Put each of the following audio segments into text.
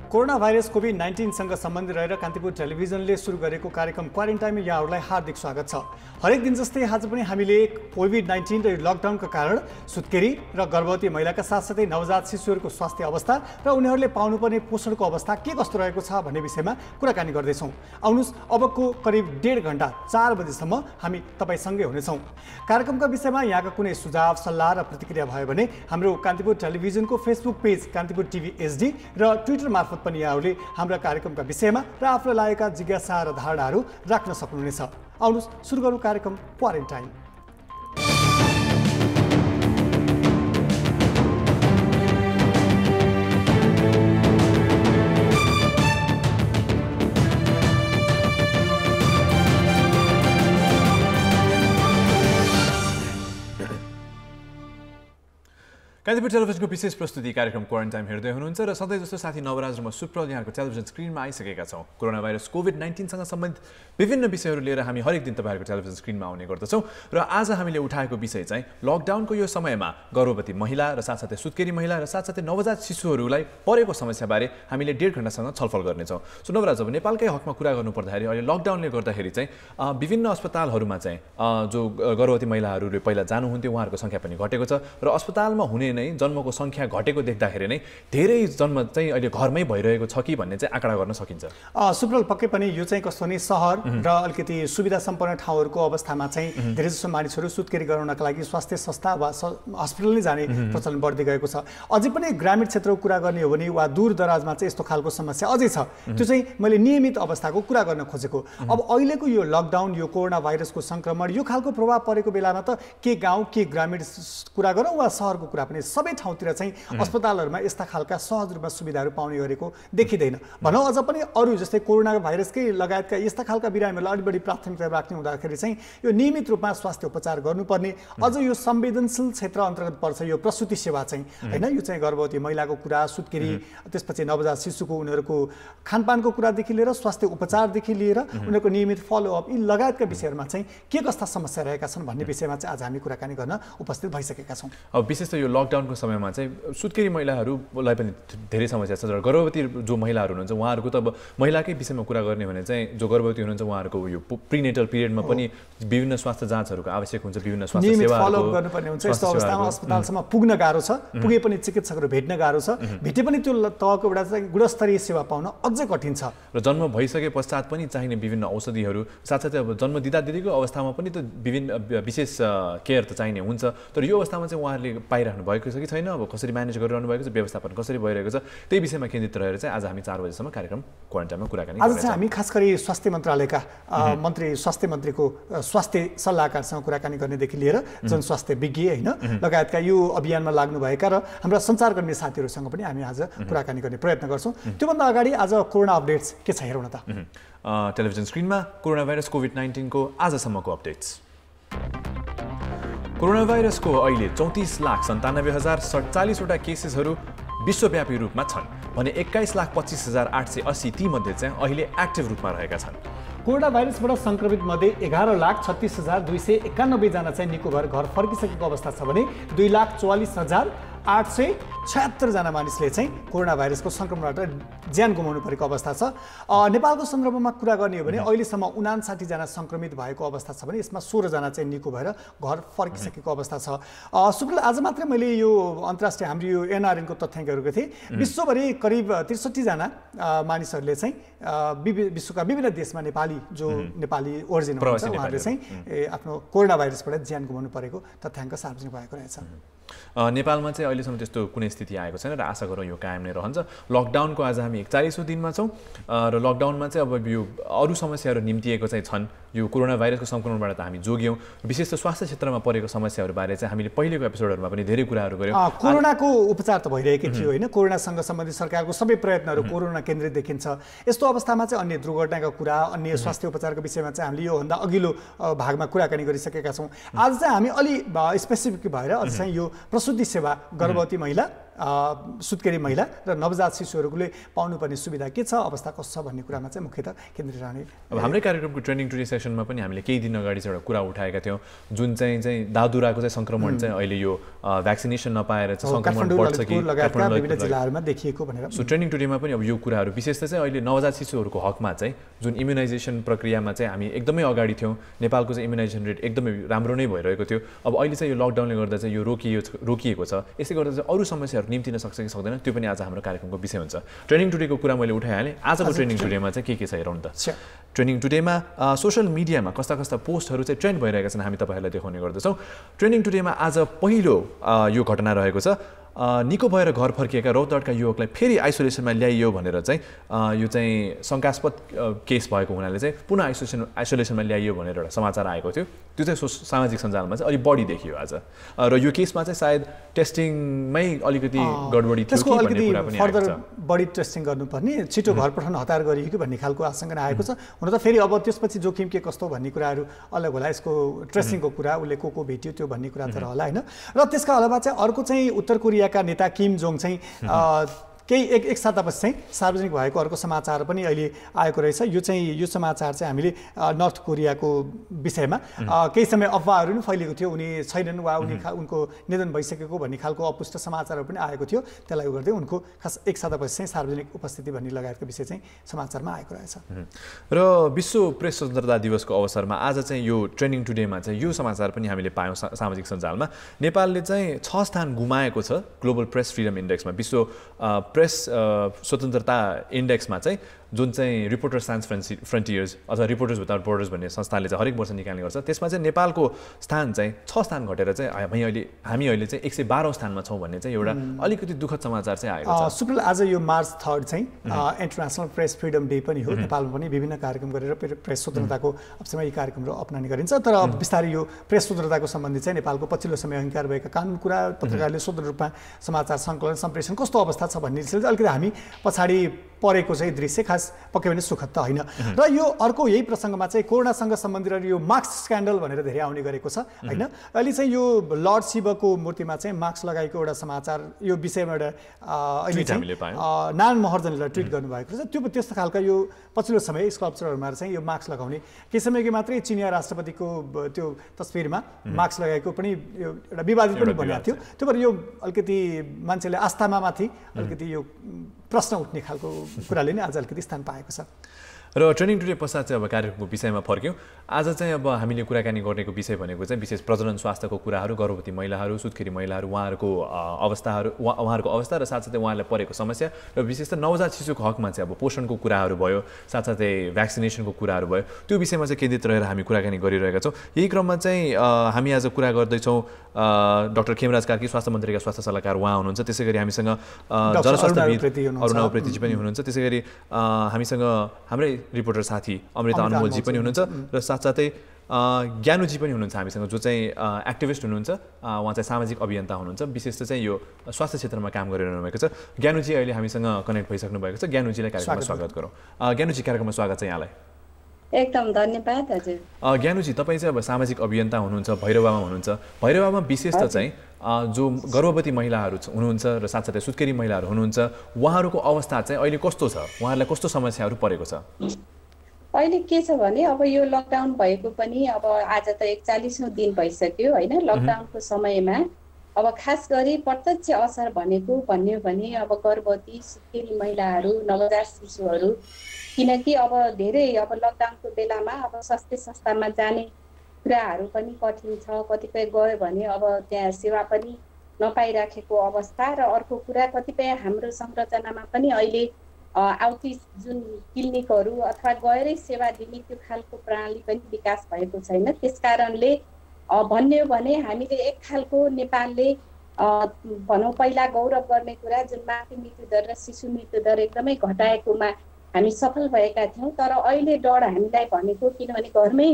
Corona virus COVID-19 सँग सम्बन्धित रहेर कान्तिपुर टेलिभिजनले सुरु गरेको कार्यक्रम क्वारेन्टाइनमा यहाँहरूलाई हार्दिक स्वागत छ। हरेक दिन जस्तै आज पनि हामीले कोभिड-19 र लकडाउनका कारण सुत्केरी र गर्भवती महिलाका साथसाथै नवजात शिशुहरूको स्वास्थ्य अवस्था र उनीहरूले पाउनुपर्ने पोषणको अवस्था के कस्तो रहेको छ भन्ने विषयमा कुराकानी गर्दैछौँ। आउनुहोस् अबको करिब 1.5 घण्टा 4 बजेसम्म हामी तपाईसँगै हुनेछौँ। कार्यक्रमका विषयमा यहाँका कुनै सुझाव सल्लाह र प्रतिक्रिया भयो भने हाम्रो कान्तिपुर टेलिभिजनको Facebook page Kantipur TV HD र ट्विटर मार्फत पनि यहाँहरूले हाम्रा कार्यक्रमका विषयमा र आफूलाई लागेका जिज्ञासा र धारणाहरू राख्न सक्नुहुनेछ। आउनुहोस् सुरु गरौँ कार्यक्रम क्वारेन्टाइन। कान्तिपुर टेलिभिजनको विशेष प्रस्तुति कार्यक्रम क्वारेन्टाइन हेर्दै हुनुहुन्छ र सधैँ जस्तो साथी नवराज र म सुप्रल यहाँको टेलिभिजन स्क्रिनमा आइसकेका छौँ। कोरोना भाइरस कोभिड-19 सँग सम्बन्धित विभिन्न विषयहरू लिएर हामी हरेक दिन तपाईँहरूको टेलिभिजन स्क्रिनमा आउने गर्दछौँ र आज हामीले उठाएको विषय चाहिँ लकडाउनको यो समयमा गर्भवती महिला र साथसाथै सुत्केरी महिला र साथसाथै नवजात शिशुहरूलाई परेको समस्याबारे हामीले 1.5 घण्टासँग छलफल गर्नेछौँ। सो नवराज, अब नेपालकै हकमा कुरा गर्नुपर्दाखेरि अहिले लकडाउनले गर्दाखेरि चाहिँ विभिन्न अस्पतालहरूमा चाहिँ जो गर्भवती महिलाहरूले पहिला जानुहुन्थ्यो उहाँहरूको सङ्ख्या पनि घटेको छ र अस्पतालमा हुने जन्मको संख्या घटेको देख्दाखेरि नै धेरै जन्म चाहिँ अहिले घरमै भइरहेको छ कि भन्ने चाहिँ आँकडा गर्न सकिन्छ। सुप्रल, पक्कै पनि यो चाहिँ कस्तो भने सहर र अलिकति सुविधा सम्पन्न ठाउँहरूको अवस्थामा चाहिँ धेरैजसो मानिसहरू सुत्केरी गराउनका लागि स्वास्थ्य संस्था वा हस्पिटल नै जाने प्रचलन बढ्दै गएको छ। अझै पनि ग्रामीण क्षेत्रको कुरा गर्ने हो भने वा दूर दराजमा चाहिँ यस्तो खालको समस्या अझै छ। त्यो चाहिँ मैले नियमित अवस्थाको कुरा गर्न खोजेको। अब अहिलेको यो लकडाउन, यो कोरोना भाइरसको संक्रमण, यो खालको प्रभाव परेको बेलामा त के गाउँ के ग्रामीण कुरा गरौँ वा सहरको कुरा पनि सबै ठाउँतिर चाहिँ अस्पतालहरूमा यस्ता खालका सहज रूपमा सुविधाहरू पाउने गरेको देखिँदैन। भनौँ अझ पनि अरू जस्तै कोरोना भाइरसकै लगायतका यस्ता खालका बिरामीहरूलाई अलिक बढी प्राथमिकता राख्ने हुँदाखेरि चाहिँ यो नियमित रूपमा स्वास्थ्य उपचार गर्नुपर्ने, अझ यो संवेदनशील क्षेत्र अन्तर्गत पर्छ यो प्रसुति सेवा चाहिँ, होइन? यो चाहिँ गर्भवती महिलाको कुरा, सुत्केरी, त्यसपछि नवजात शिशुको उनीहरूको खानपानको कुरादेखि लिएर स्वास्थ्य उपचारदेखि लिएर उनीहरूको नियमित फलोअप यी लगायतका विषयहरूमा चाहिँ के कस्ता समस्या रहेका छन् भन्ने विषयमा चाहिँ आज हामी कुराकानी गर्न उपस्थित भइसकेका छौँ। अब विशेष त यो लकडाउनको समयमा चाहिँ सुत्केरी महिलाहरूलाई पनि धेरै समस्या छ र गर्भवती जो महिलाहरू हुनुहुन्छ उहाँहरूको त अब महिलाकै विषयमा कुरा गर्ने भने चाहिँ जो गर्भवती हुनुहुन्छ उहाँहरूको यो प्रिनेटल पिरियडमा पनि विभिन्न स्वास्थ्य जाँचहरूको आवश्यक हुन्छ, विभिन्न स्वास्थ्य सेवाहरू फलोअप गर्नुपर्ने हुन्छ। यस्तो अवस्थामा अस्पतालसम्म पुग्न गाह्रो छ, पुगे पनि चिकित्सकहरू भेट्न गाह्रो छ, भेटे पनि त्यो तहको एउटा चाहिँ गुणस्तरीय सेवा पाउन अझै कठिन छ। र जन्म भइसके पश्चात पनि चाहिने विभिन्न औषधिहरू साथसाथै अब जन्म दिँदादिँदैको अवस्थामा पनि त विभिन्न विशेष केयर त चाहिने हुन्छ। तर यो अवस्थामा चाहिँ उहाँहरूले पाइराख्नु भएको छ कि छैन, अब कसरी म्यानेज गरिरहनु भएको छ, व्यवस्थापन कसरी भइरहेको छ, त्यही विषयमा केन्द्रित रहेर चाहिँ आज हामी 4 बजेसम्म कार्यक्रम क्वारेन्टाइनमा कुराकानी आज चाहिँ हामी खास गरी स्वास्थ्य मन्त्रालयका स्वास्थ्य मन्त्रीको स्वास्थ्य सल्लाहकारसँग कुराकानी गर्नेदेखि लिएर जनस्वास्थ्य विज्ञ, होइन, लगायतका यो अभियानमा लाग्नुभएका र हाम्रा सञ्चारकर्मी साथीहरूसँग पनि हामी आज कुराकानी गर्ने प्रयत्न गर्छौँ। त्योभन्दा अगाडि आज कोरोना अपडेट्स के छ हेरौँ न त। टेलिभिजन स्क्रिनमा कोरोना भाइरस कोभिड-19 को आजसम्मको अपडेट्स। कोरोना भाइरसको अहिले 34,97,047 वटा केसेसहरू विश्वव्यापी रूपमा छन् भने 21,25,880 ती मध्ये चाहिँ अहिले एक्टिभ रूपमा रहेका छन्। कोरोना भाइरसबाट सङ्क्रमित मध्ये 11,36,291 जना चाहिँ निको भएर घर फर्किसकेको अवस्था छ भने 2,44,876 जना मानिसले चाहिँ कोरोना भाइरसको सङ्क्रमणबाट ज्यान गुमाउनु परेको अवस्था छ। नेपालको सन्दर्भमा कुरा गर्ने हो भने अहिलेसम्म 59 जना सङ्क्रमित भएको अवस्था छ भने यसमा 16 जना चाहिँ निको भएर घर फर्किसकेको अवस्था छ। सुप्रल, आज मात्रै मैले यो अन्तर्राष्ट्रिय हाम्रो यो एनआरएनको तथ्याङ्क हेरेको थिएँ। विश्वभरि करिब 63 जना मानिसहरूले चाहिँ विश्वका विभिन्न देशमा नेपाली ओरिजिन हुन्छ उहाँहरूले चाहिँ आफ्नो कोरोना भाइरसबाट ज्यान गुमाउनु परेको तथ्याङ्क सार्वजनिक भएको रहेछ। नेपालमा चाहिँ अहिलेसम्म त्यस्तो कुनै स्थिति आएको छैन र आशा गरौँ यो कायम नै रहन्छ। लकडाउनको आज हामी 41औं दिनमा छौँ र लकडाउनमा चाहिँ अब यो अरू समस्याहरू निम्तिएको चाहिँ छन्। यो कोरोना भाइरसको सङ्क्रमणबाट त हामी जोग्यौँ, विशेष त स्वास्थ्य क्षेत्रमा परेको समस्याहरूबारे चाहिँ हामीले पहिलेको एपिसोडहरूमा पनि धेरै कुराहरू गऱ्यौँ। कोरोनाको उपचार त भइरहेकै थियो, होइन? कोरोनासँग सम्बन्धित सरकारको सबै प्रयत्नहरू कोरोना केन्द्रित देखिन्छ। यस्तो अवस्थामा चाहिँ अन्य दुर्घटनाको कुरा, अन्य स्वास्थ्य उपचारको विषयमा चाहिँ हामीले योभन्दा अघिल्लो भागमा कुराकानी गरिसकेका छौँ। आज चाहिँ हामी अलि स्पेसिफिक भएर अझ चाहिँ यो प्रसुति सेवा, गर्भवती महिला सुत्केरी महिला र नवजात शिशुहरूले पाउनुपर्ने सुविधा के छ, अवस्था कस्तो छ भन्ने कुरामा चाहिँ मुख्यतः केन्द्रित रहने। अब हाम्रै कार्यक्रमको ट्रेनिङ टुडे सेसनमा पनि हामीले केही दिन अगाडि चाहिँ एउटा कुरा उठाएका थियौँ, जुन चाहिँ दादुराको चाहिँ सङ्क्रमण चाहिँ अहिले यो भ्याक्सिनेसन नपाएर चाहिँ सङ्क्रमण बढ्छ कि विभिन्न जिल्लाहरूमा देखिएको भनेर। सो ट्रेनिङ टुडेमा पनि अब यो कुराहरू विशेष चाहिँ अहिले नवजात शिशुहरूको हकमा चाहिँ जुन इम्युनाइजेसन प्रक्रियामा चाहिँ हामी एकदमै अगाडि थियौँ, नेपालको चाहिँ इम्युनाइजेसन रेट एकदमै राम्रो नै भइरहेको थियो। अब अहिले चाहिँ यो लकडाउनले गर्दा चाहिँ यो रोकिएको छ, यसले गर्दा चाहिँ अरू समस्याहरू निम्तिन सक्छ कि सक्दैन, त्यो पनि आज हाम्रो कार्यक्रमको विषय हुन्छ। ट्रेनिङ टुडेको कुरा मैले उठाइहालेँ, आजको ट्रेनिङ टुडेमा चाहिँ के छ हेरौँ त। ट्रेनिङ टुडेमा सोसियल मिडियामा कस्ता कस्ता पोस्टहरू चाहिँ ट्रेन्ड भइरहेका छन्, हामी तपाईँहरूलाई देखाउने गर्दछौँ। ट्रेनिङ टुडेमा आज पहिलो यो घटना रहेको छ, निको भएर घर फर्किएका रौतहटका युवकलाई फेरि आइसोलेसनमा ल्याइयो भनेर चाहिँ यो चाहिँ शङ्कास्पद केस भएको हुनाले चाहिँ पुनः आइसोलेसनमा ल्याइयो भनेर एउटा समाचार आएको थियो। त्यो चाहिँ सामाजिक सञ्जालमा चाहिँ अलिक बढी देखियो आज, र यो केसमा चाहिँ सायद टेस्टिङमै अलिकति गडबडी थियो कि भन्ने कुरा पनि आएको छ। बढी टेस्टिङ गर्नुपर्ने, छिटो घर पठाउन हतार गरियो कि भन्ने खालको आशंका आएको छ। हुन त फेरि अब त्यसपछि जोखिम के कस्तो भन्ने कुराहरू अलग होला, यसको ट्रेसिङको कुरा उसले को भेट्यो त्यो भन्ने कुरा त होला होइन। र त्यसका अलावा चाहिँ अर्को चाहिँ उत्तर कोरियाका नेता किम जोङ चाहिँ केही एक सातापछि चाहिँ सार्वजनिक भएको अर्को समाचार पनि अहिले आएको रहेछ। यो समाचार चाहिँ हामीले नर्थ कोरियाको विषयमा केही समय अफवाहहरू पनि फैलिएको थियो, उनी छैनन् वा उनको निधन भइसकेको भन्ने खालको अपुष्ट समाचारहरू पनि आएको थियो। त्यसलाई गर्दै उनको खास एक सातापछि चाहिँ सार्वजनिक उपस्थिति भन्ने लगायतको विषय चाहिँ समाचारमा आएको रहेछ। र विश्व प्रेस स्वतन्त्रता दिवसको अवसरमा आज चाहिँ यो ट्रेनिङ टुडेमा चाहिँ यो समाचार पनि हामीले पायौँ सामाजिक सञ्जालमा। नेपालले चाहिँ 6 स्थान गुमाएको छ ग्लोबल प्रेस फ्रिडम इन्डेक्समा, विश्व प्रेस स्वतन्त्रता इन्डेक्समा चाहिँ, जुन चाहिँ रिपोर्टर्स सान्स फ्रन्टियर्स अथवा रिपोर्टर्स विदाउट बोर्डर्स भन्ने संस्थाले चाहिँ हरेक वर्ष निकाल्ने गर्छ। त्यसमा चाहिँ नेपालको स्थान चाहिँ 6 स्थान घटेर चाहिँ हामी अहिले चाहिँ 112औं स्थानमा छौँ भन्ने चाहिँ एउटा अलिकति दुःखद समाचार चाहिँ आएको छ। सुप्रल, आज यो मार्च 3 चाहिँ इन्टरनेसनल प्रेस फ्रिडम डे पनि हो। नेपालमा पनि विभिन्न कार्यक्रम गरेर प्रेस स्वतन्त्रताको अवसरमा यी कार्यक्रमहरू अपनाउने गरिन्छ। तर बिस्तारै यो प्रेस स्वतन्त्रताको सम्बन्धी चाहिँ नेपालको पछिल्लो समय अंगीकार भएका कानुन कुरा, पत्रकारले स्वतन्त्र रूपमा समाचार सङ्कलन सम्प्रेषण कस्तो अवस्था छ भन्ने अलिकति हामी पछाडि परेको चाहिँ दृश्य खास पक्कै पनि सुखद त होइन। र यो अर्को यही प्रसङ्गमा चाहिँ कोरोनासँग सम्बन्धित यो मास्क स्क्यान्डल भनेर धेरै आउने गरेको छ होइन। अहिले चाहिँ यो लर्ड शिवको मूर्तिमा चाहिँ मास्क लगाएको एउटा समाचार, यो विषयमा एउटा अहिले चाहिँ नारायण महर्जनले ट्विट गर्नुभएको छ। त्यो त्यस्तो खालका यो पछिल्लो समय स्कल्पचरहरूमा चाहिँ यो मास्क लगाउने केही समयको मात्रै चिनिया राष्ट्रपतिको त्यो तस्विरमा मास्क लगाएको पनि यो एउटा विवादित पनि बनेको थियो। त्यो भएर यो अलिकति मान्छेले आस्थामा माथि अलिकति यो प्रश्न उठ्ने खालको कुराले नै आज अलिकति स्थान पाएको छ। र ट्रेनिङ टुडे पश्चात चाहिँ अब कार्यक्रमको विषयमा फर्क्यौँ। आज चाहिँ अब हामीले कुराकानी गर्नेको विषय भनेको चाहिँ विशेष प्रजनन स्वास्थ्यको कुराहरू, गर्भवती महिलाहरू, सुत्केरी महिलाहरू, उहाँहरूको अवस्था र साथसाथै उहाँलाई परेको समस्या, र विशेष त नवजात शिशुको हकमा चाहिँ अब पोषणको कुराहरू भयो, साथसाथै भ्याक्सिनेसनको कुराहरू भयो, त्यो विषयमा चाहिँ केन्द्रित रहेर हामी कुराकानी गरिरहेका छौँ। यही क्रममा चाहिँ हामी आज कुरा गर्दैछौँ डाक्टर खेमराज कार्की, स्वास्थ्य मन्त्रीका स्वास्थ्य सल्लाहकार उहाँ हुनुहुन्छ। त्यसै गरी हामीसँग जनस्वास्थ्यविद अरुणा उप्रेतीजी पनि हुनुहुन्छ। त्यसै गरी हामीसँग हाम्रै रिपोर्टर साथी अमृता अनमोलजी पनि हुनुहुन्छ, र साथसाथै ज्ञानुजी पनि हुनुहुन्छ हामीसँग, जो चाहिँ एक्टिभिस्ट हुनुहुन्छ। उहाँ चाहिँ सामाजिक अभियन्ता हुनुहुन्छ, विशेष चाहिँ यो स्वास्थ्य क्षेत्रमा काम गरिरहनु भएको छ। ज्ञानुजी अहिले हामीसँग कनेक्ट भइसक्नु भएको छ। ज्ञानुजीलाई कार्यक्रममा स्वागत गरौँ। ज्ञानुजी, कार्यक्रममा स्वागत छ यहाँलाई। एकदम धन्यवाद हजुर। ज्ञानुजी, तपाईँ चाहिँ अब सामाजिक अभियन्ता हुनुहुन्छ, भैरवामा हुनुहुन्छ। भैरवामा विशेष त चाहिँ जो गर्भवती महिलाहरू हुनुहुन्छ र साथसाथै सुत्केरी महिलाहरू हुनुहुन्छ, उहाँहरूको अवस्था चाहिँ अहिले कस्तो छ, उहाँहरूलाई कस्तो समस्याहरू परेको छ? अहिले के छ भने अब यो लकडाउन भएको पनि अब आज त 41औं दिन भइसक्यो होइन। लकडाउनको समयमा अब खास गरी प्रत्यक्ष असर भन्यो भने अब गर्भवती सुत्केरी महिलाहरू, नवजात शिशुहरू, किनकि अब धेरै अब लकडाउनको बेलामा अब स्वास्थ्य संस्थामा जाने कुराहरू पनि कठिन छ। कतिपय गयो भने अब त्यहाँ सेवा पनि नपाइराखेको अवस्था, र अर्को कुरा कतिपय हाम्रो संरचनामा पनि अहिले आउटरिच जुन क्लिनिकहरू अथवा गएरै सेवा दिने त्यो खालको प्रणाली पनि विकास भएको छैन। त्यसकारणले भन्यो भने हामीले एक खालको नेपालले भनौँ पहिला गौरव गर्ने कुरा जुन मातृ मृत्यु दर र शिशु मृत्यु दर एकदमै घटाएकोमा हामी सफल भएका थियौँ। तर अहिले डर हामीलाई भनेको, किनभने घरमै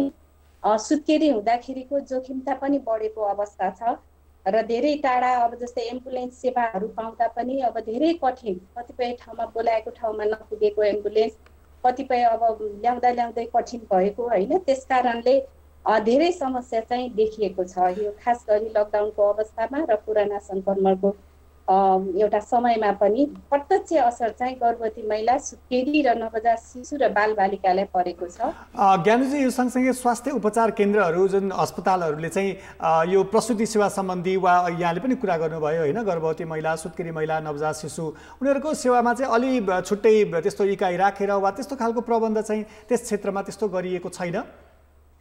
सुत्केरी हुँदाखेरिको जोखिमता पनि बढेको अवस्था छ, र धेरै टाढा अब जस्तै एम्बुलेन्स सेवाहरू पाउँदा पनि अब धेरै कठिन, कतिपय ठाउँमा बोलाएको ठाउँमा नपुगेको एम्बुलेन्स, कतिपय अब ल्याउँदै कठिन भएको होइन। त्यसकारणले धेरै समस्या चाहिँ देखिएको छ यो खास गरी लकडाउनको अवस्थामा र कोरोना सङ्क्रमणको एउटा समयमा पनि प्रत्यक्ष असर चाहिँ गर्भवती महिला, सुत्केरी र नवजात शिशु र बालबालिकालाई परेको छ। ज्ञानुजी, यो सँगसँगै स्वास्थ्य उपचार केन्द्रहरू जुन अस्पतालहरूले चाहिँ यो प्रसुति सेवा सम्बन्धी वा यहाँले पनि कुरा गर्नुभयो होइन, गर्भवती महिला, सुत्केरी महिला, नवजात शिशु उनीहरूको सेवामा चाहिँ अलि छुट्टै त्यस्तो इकाइ राखेर वा त्यस्तो खालको प्रबन्ध चाहिँ त्यस क्षेत्रमा त्यस्तो गरिएको छैन?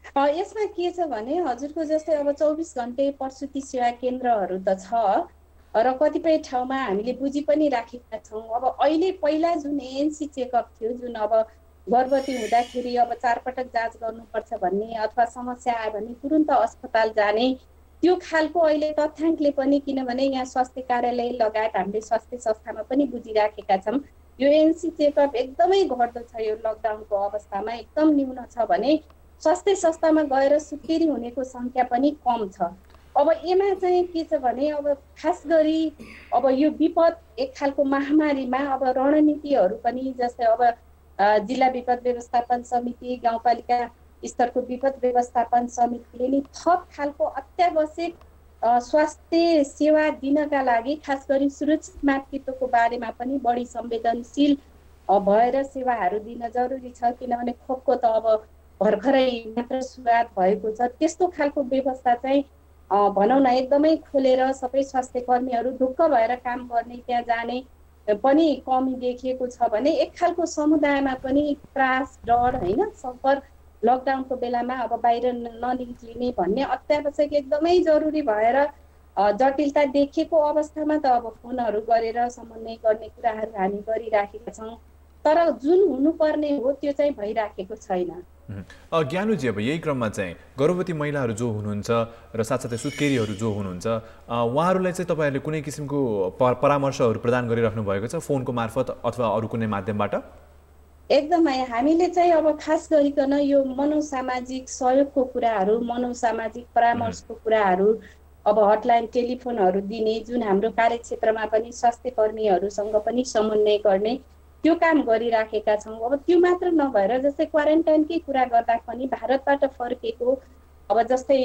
यसमा के छ भने हजुरको जस्तै अब 24 घण्टे प्रसुति सेवा केन्द्रहरू त छ र कतिपय ठाउँमा हामीले बुझी पनि राखेका छौँ। अब अहिले पहिला जुन एएनसी चेकअप थियो, जुन अब गर्भवती हुँदाखेरि अब 4 पटक जाँच गर्नुपर्छ भन्ने अथवा समस्या आयो भने तुरुन्त अस्पताल जाने, त्यो खालको अहिले तथ्याङ्कले पनि, किनभने यहाँ स्वास्थ्य कार्यालय लगायत हामीले स्वास्थ्य संस्थामा पनि बुझिराखेका छौँ, यो एएनसी चेकअप एकदमै घट्दो छ। यो लकडाउनको अवस्थामा एकदम न्यून छ भने स्वास्थ्य संस्थामा गएर सुत्केरी हुनेको सङ्ख्या पनि कम छ। अब यसमा चाहिँ के छ भने अब खास गरी अब यो विपद एक खालको महामारीमा अब रणनीतिहरू पनि, जस्तै अब जिल्ला विपद व्यवस्थापन समिति, गाउँपालिका स्तरको विपद व्यवस्थापन समितिले नि थप खालको अत्यावश्यक स्वास्थ्य सेवा दिनका लागि खास गरी सुरक्षित मातृत्वको बारेमा पनि बढी संवेदनशील भएर सेवाहरू दिन जरुरी छ। किनभने खोपको त अब भर्खरै मात्र सुरुवात भएको छ। त्यस्तो खालको व्यवस्था चाहिँ भनौँ न एकदमै खोलेर सबै स्वास्थ्य कर्मीहरू ढुक्क भएर काम गर्ने, त्यहाँ जाने पनि कमी देखिएको छ भने एक खालको समुदायमा पनि त्रास, डर होइन, सफर लकडाउनको बेलामा अब बाहिर ननिक्लिने भन्ने अत्यावश्यक एकदमै जरुरी भएर जटिलता देखिएको अवस्थामा त अब फोनहरू गरेर समन्वय गर्ने कुराहरू हामी गरिराखेका छौँ, तर जुन हुनुपर्ने हो त्यो चाहिँ भइराखेको छैन। ज्ञानुजी, अब यही क्रममा चाहिँ गर्भवती महिलाहरू जो हुनुहुन्छ र साथसाथै सुत्केरीहरू जो हुनुहुन्छ, उहाँहरूलाई चाहिँ तपाईँहरूले कुनै किसिमको परामर्शहरू प्रदान गरिराख्नु भएको छ फोनको मार्फत अथवा अरू कुनै माध्यमबाट? एकदमै हामीले चाहिँ अब खास गरिकन यो मनोसामाजिक सहयोगको कुराहरू, मनोसामाजिक परामर्शको कुराहरू, अब हटलाइन टेलिफोनहरू दिने, जुन हाम्रो कार्यक्षेत्रमा पनि स्वास्थ्य कर्मीहरूसँग पनि समन्वय गर्ने, त्यो काम गरिराखेका छौँ। अब त्यो मात्र नभएर जस्तै क्वारेन्टाइनकै कुरा गर्दा पनि भारतबाट फर्केको अब जस्तै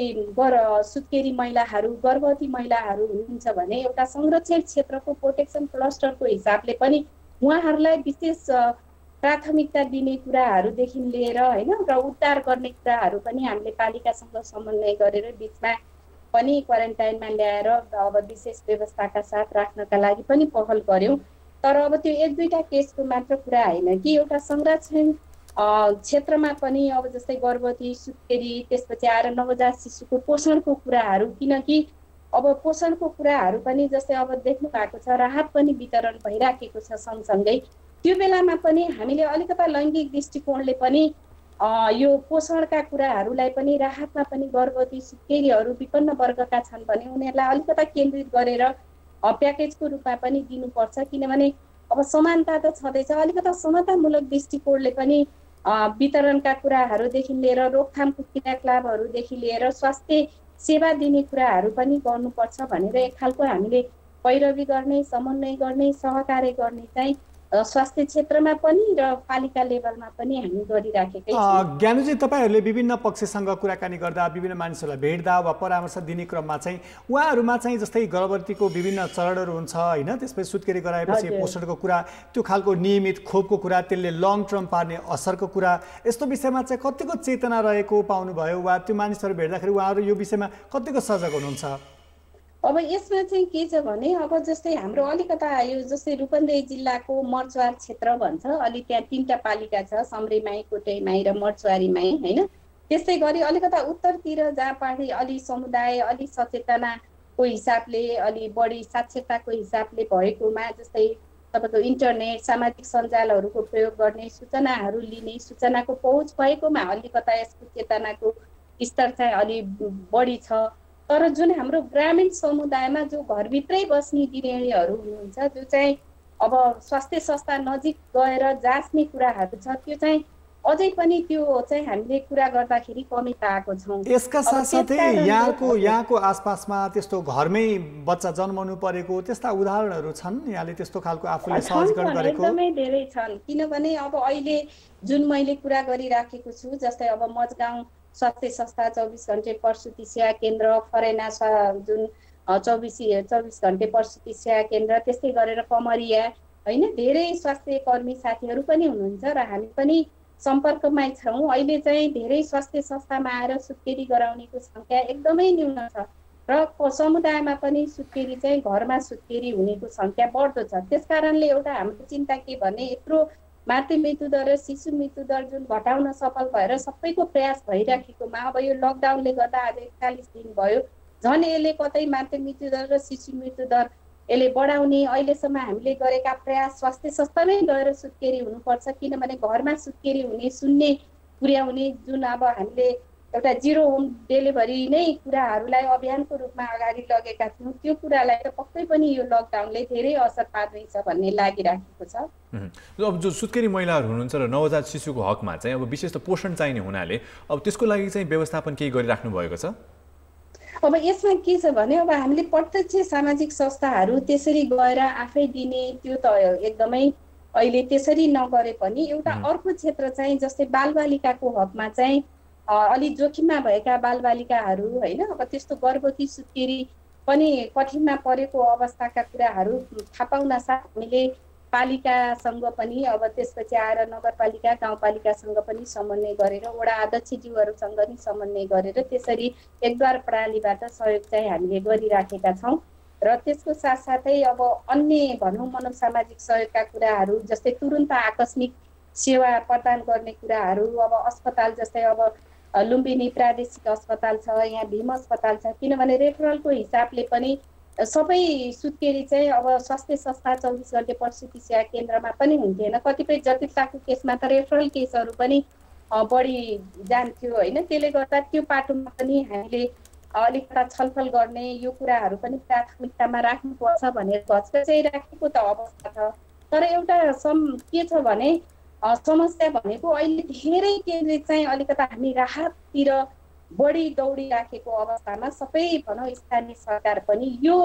सुत्केरी महिलाहरू, गर्भवती महिलाहरू हुनुहुन्छ भने एउटा संरक्षण क्षेत्रको प्रोटेक्सन क्लस्टरको हिसाबले पनि उहाँहरूलाई विशेष प्राथमिकता दिने कुराहरूदेखि लिएर होइन र उद्धार गर्ने कुराहरू पनि हामीले पालिकासँग समन्वय गरेर बिचमा पनि क्वारेन्टाइनमा ल्याएर अब विशेष व्यवस्थाका साथ राख्नका लागि पनि पहल गऱ्यौँ। तर अब त्यो 1-2टा केसको मात्र कुरा होइन कि एउटा संरक्षण क्षेत्रमा पनि अब जस्तै गर्भवती, सुत्केरी, त्यसपछि आएर नवजात शिशुको पोषणको कुराहरू, किनकि अब पोषणको कुराहरू पनि जस्तै अब देख्नु भएको छ राहत पनि वितरण भइराखेको छ सँगसँगै, त्यो बेलामा पनि हामीले अलिकता लैङ्गिक दृष्टिकोणले पनि यो पोषणका कुराहरूलाई पनि राहतमा पनि गर्भवती, सुत्केरीहरू विपन्न वर्गका छन् भने उनीहरूलाई अलिकता केन्द्रित गरेर प्याकेजको रूपमा पनि दिनुपर्छ। किनभने अब समानता त छँदैछ, अलिकता समतामूलक दृष्टिकोणले पनि वितरणका कुराहरूदेखि लिएर रोकथामको क्रियाकलापहरूदेखि लिएर स्वास्थ्य सेवा दिने कुराहरू पनि गर्नुपर्छ भनेर एक खालको हामीले पैरवी गर्ने, समन्वय गर्ने, सहकार्य गर्ने चाहिँ स्वास्थ्य क्षेत्रमा पनि र पालिका लेभलमा पनि हामी गरिराखेकै छौँ। ज्ञानुजी, तपाईँहरूले विभिन्न पक्षसँग कुराकानी गर्दा, विभिन्न मानिसहरूलाई भेट्दा वा परामर्श दिने क्रममा चाहिँ उहाँहरूमा चाहिँ जस्तै गर्भवतीको विभिन्न चरणहरू हुन्छ होइन, त्यसपछि सुत्केरी गराएपछि पोषणको कुरा, त्यो खालको नियमित खोपको कुरा, त्यसले लङ टर्म पार्ने असरको कुरा, यस्तो विषयमा चाहिँ कतिको चेतना रहेको पाउनुभयो वा त्यो मानिसहरू भेट्दाखेरि उहाँहरू यो विषयमा कतिको सजग हुनुहुन्छ? अब यसमा चाहिँ के छ भने अब जस्तै हाम्रो अलिकता यो जस्तै रूपन्देही जिल्लाको मर्चुवार क्षेत्र भन्छ, अलि त्यहाँ 3टा पालिका छ, सम्रेमाई, कोटेमाई र मर्चुवारीमाई होइन। त्यस्तै गरी अलिकता उत्तरतिर जहाँ पहाडी अलि समुदाय अलि सचेतनाको हिसाबले, अलि बढी साक्षरताको हिसाबले भएकोमा जस्तै तपाईँको इन्टरनेट, सामाजिक सञ्जालहरूको प्रयोग गर्ने, सूचनाहरू लिने, सूचनाको पहुँच भएकोमा अलिकता यसको चेतनाको स्तर चाहिँ अलि बढी छ। तर जुन हाम्रो ग्रामीण समुदायमा जो घरभित्रै बस्ने गृहिणीहरू हुनुहुन्छ, जो चाहिँ अब स्वास्थ्य संस्था नजिक गएर जाँच्ने कुराहरू छ, त्यो चाहिँ अझै पनि त्यो चाहिँ हामीले कुरा गर्दाखेरि कमी पाएको छौँ। यसका साथसाथै यहाँको आसपासमा त्यस्तो घरमै बच्चा जन्माउनु परेको त्यस्ता उदाहरणहरू छन् यहाँले त्यस्तो खालको आफूले सहजीकरण गरेको? एकदमै धेरै छन्, किनभने अब अहिले जुन मैले कुरा गरिराखेको छु, जस्तै अब मजगाउँ स्वास्थ्य संस्था, 24 घण्टे प्रसुति सेवा केन्द्र, फरेना जुन 24 घण्टे प्रसुति सेवा केन्द्र, त्यस्तै गरेर कमरिया होइन, धेरै स्वास्थ्य कर्मी साथीहरू पनि हुनुहुन्छ र हामी पनि सम्पर्कमै छौँ। अहिले चाहिँ धेरै स्वास्थ्य संस्थामा आएर सुत्केरी गराउनेको सङ्ख्या एकदमै न्यून छ र समुदायमा पनि सुत्केरी चाहिँ घरमा सुत्केरी हुनेको सङ्ख्या बढ्दो छ। त्यसकारणले एउटा हाम्रो चिन्ता के भने यत्रो मातृ मृत्यु दर र शिशु मृत्यु दर जुन घटाउन सफल भएर सबैको प्रयास भइराखेकोमा अब यो लकडाउनले गर्दा आज 41 दिन भयो, झन् यसले कतै मातृ मृत्यु दर र शिशु मृत्यु दर यसले बढाउने अहिलेसम्म हामीले गरेका प्रयास स्वास्थ्य संस्थामै गएर सुत्केरी हुनुपर्छ, किनभने घरमा सुत्केरी हुने शून्य पुर्याउने जुन अब हामीले एउटा जिरो होम डेलिभरी नै कुराहरूलाई अभियानको रूपमा अगाडि लगेका थियौँ, त्यो कुरालाई त पक्कै पनि यो लकडाउनले धेरै असर पार्दैछ भन्ने लागिराखेको छ। अब जो सुत्केरी महिलाहरू हुनुहुन्छ र नवजात शिशुको हकमा चाहिँ अब विशेष त पोषण चाहिने हुनाले अब त्यसको लागि चाहिँ व्यवस्थापन केही गरिराख्नु भएको छ? अब यसमा के छ भने अब हामीले प्रत्यक्ष सामाजिक संस्थाहरू त्यसरी गएर आफै दिने त्यो त एकदमै अहिले त्यसरी नगरे पनि एउटा अर्को क्षेत्र चाहिँ जस्तै बालबालिकाको हकमा चाहिँ अलि जोखिममा भएका बालबालिकाहरू होइन, अब त्यस्तो गर्भवती सुत्केरी पनि कठिनमा परेको अवस्थाका कुराहरू थाहा पाउन साथ हामीले पालिकासँग पनि अब त्यसपछि आएर नगरपालिका गाउँपालिकासँग पनि समन्वय गरेर वडा अध्यक्षज्यूहरूसँग पनि समन्वय गरेर त्यसरी एकद्वार प्रणालीबाट सहयोग चाहिँ हामीले गरिराखेका छौँ र त्यसको साथसाथै अब अन्य भनौँ मनोसामाजिक सहयोगका कुराहरू जस्तै तुरुन्त आकस्मिक सेवा प्रदान गर्ने कुराहरू अब अस्पताल जस्तै अब लुम्बिनी प्रादेशिक अस्पताल छ, यहाँ भीम अस्पताल छ, किनभने रेफरलको हिसाबले पनि सबै सुत्केरी चाहिँ अब स्वास्थ्य संस्था 24 घण्टे प्रसुति सेवा केन्द्रमा पनि हुन्थेन। कतिपय जटिलताको केसमा त रेफरल केसहरू पनि बढी जान्थ्यो होइन, त्यसले गर्दा त्यो पाटोमा पनि हामीले अलिकता छलफल गर्ने यो कुराहरू पनि प्राथमिकतामा राख्नुपर्छ भनेर घचघचाइराखेको त अवस्था छ। तर एउटा के छ भने समस्या भनेको अहिले धेरै केन्द्रित चाहिँ अलिकता हामी राहततिर बढी दौडिराखेको अवस्थामा सबै भनौँ स्थानीय सरकार पनि यो